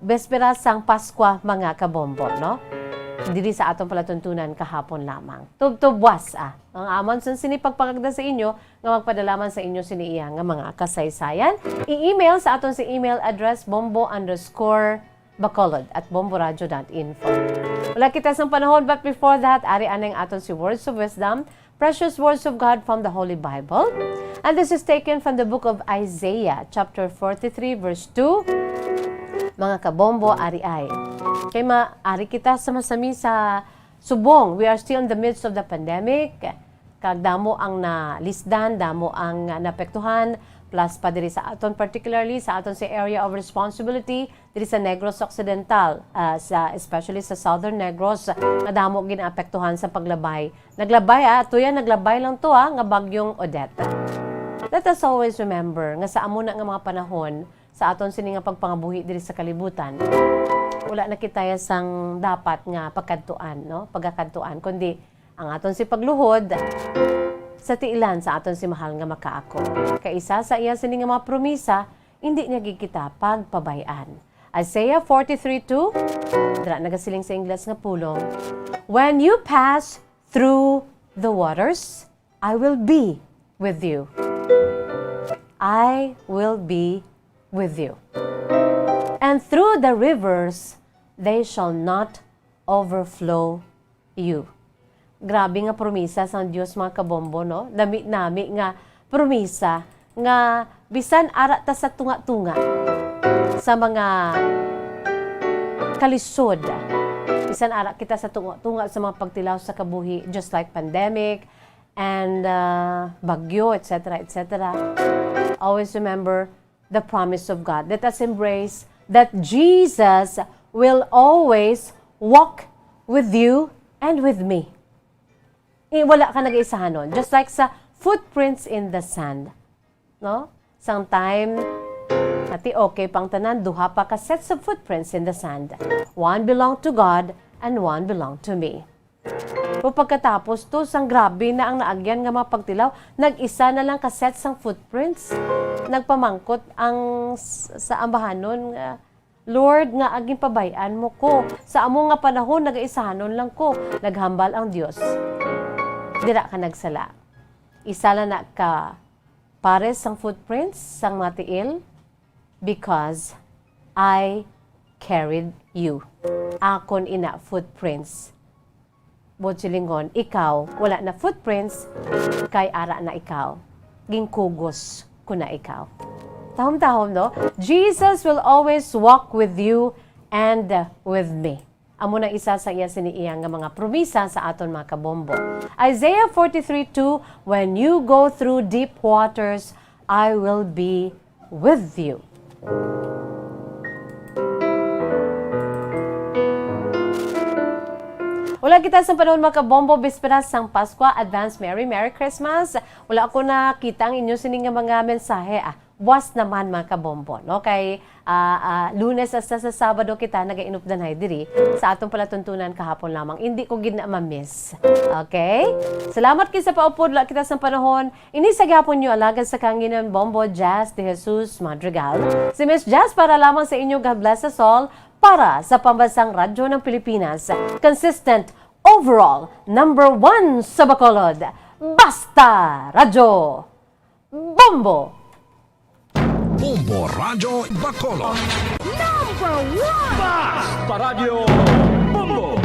bisperas sang Pasko, mga kabombo, no? Dili sa atong palatuntunan kahapon lamang. Tubwas ang amon sun sini pagpangagda sa inyo nga magpadalaman sa inyo siniiya nga mga kasaysayan. I-email sa aton si email address bombo_bacolod@bomboradio.info. Wala kita sa panahon, but before that, ari aneng aton si Words of Wisdom, precious words of God from the Holy Bible. And this is taken from the book of Isaiah, chapter 43, verse 2. Mga kabombo, ari-ay. Kay ari kita sama-sami sa subong. We are still in the midst of the pandemic. Kag damo ang nalisdan, damo ang napektuhan, plus pa diri sa aton, particularly sa aton sa area of responsibility, diri sa Negros Occidental, especially sa Southern Negros, na damo ginaapektuhan sa paglabay. Naglabay, naglabay lang to nga bagyong Odette. Let us always remember nga sa amo na nga mga panahon, sa aton sini nga pagpangabuhi diri sa kalibutan, wala na kitaya sang dapat nga pagkadtuan, no? Pagkakadtuan, kundi ang aton si pagluhod sa tiilan sa aton si mahal nga makaako. Kaisa sa iya sini nga mga promisa, hindi niya gikita pagpabayaan. Isaiah 43:2, dira nagasiling sa Ingles nga pulong, when you pass through the waters, I will be with you. I will be with you. And through the rivers, they shall not overflow you. Grabe nga promisa sa Diyos, mga kabombo, no? Nami nga promisa nga bisan ara ta sa tunga-tunga sa mga kalisod. Bisan ara kita sa tunga-tunga sa mga pagtilaw sa kabuhi, just like pandemic and bagyo, etc., etc. Always remember the promise of God. Let us embrace that Jesus will always walk with you and with me. Wala ka nag-iisahan nun. Just like sa footprints in the sand. No? Sometime, okay pang tanan, duha pa ka sets of footprints in the sand. One belong to God and one belong to me. So pagkatapos to, sang grabe na ang naagyan nga mga pagtilaw, nag-isa na lang kaset sang footprints. Nagpamangkot ang sa ambahanon nga, Lord, nga aging pabayaan mo ko. Sa amo nga panahon, nag-isahanon lang ko. Naghambal ang Diyos. Dira ka nagsala. Isa lang na ka pares sang footprints, sang matiil, because I carried you. Akon ina footprints. Botsilingon, ikaw, wala na footprints, kay ara na ikaw. Gingkugos ko na ikaw. Tahom-tahom, no? Jesus will always walk with you and with me. Amo na isa sa iya siniiyang nga mga promisa sa aton mga kabombo. Isaiah 43:2, when you go through deep waters, I will be with you. Wala kita sa panahon mga kabombo, bisperas sang Pasko, advance Merry Christmas. Wala ako nakita ang inyo sining mga mensahe. Buwas naman mga kabombo, no? Kay Lunes hasta sa Sabado kita nag-inupdanay diri sa atong palatuntunan kahapon lamang. Hindi ko gid na ma-miss. Okay? Salamat kay sa paupod la kita sa panahon. Ini sa gapon nyo alagad sa kanginan Bombo Jazz de Jesus Madrigal. Si Miss Jazz para lamang sa inyo, God bless us all, para sa pambansang radyo ng Pilipinas. Consistent, overall, #1 sa Bacolod. Basta Radyo Bombo! Bombo Radyo Bacolod. #1 Basta Radio Bombo!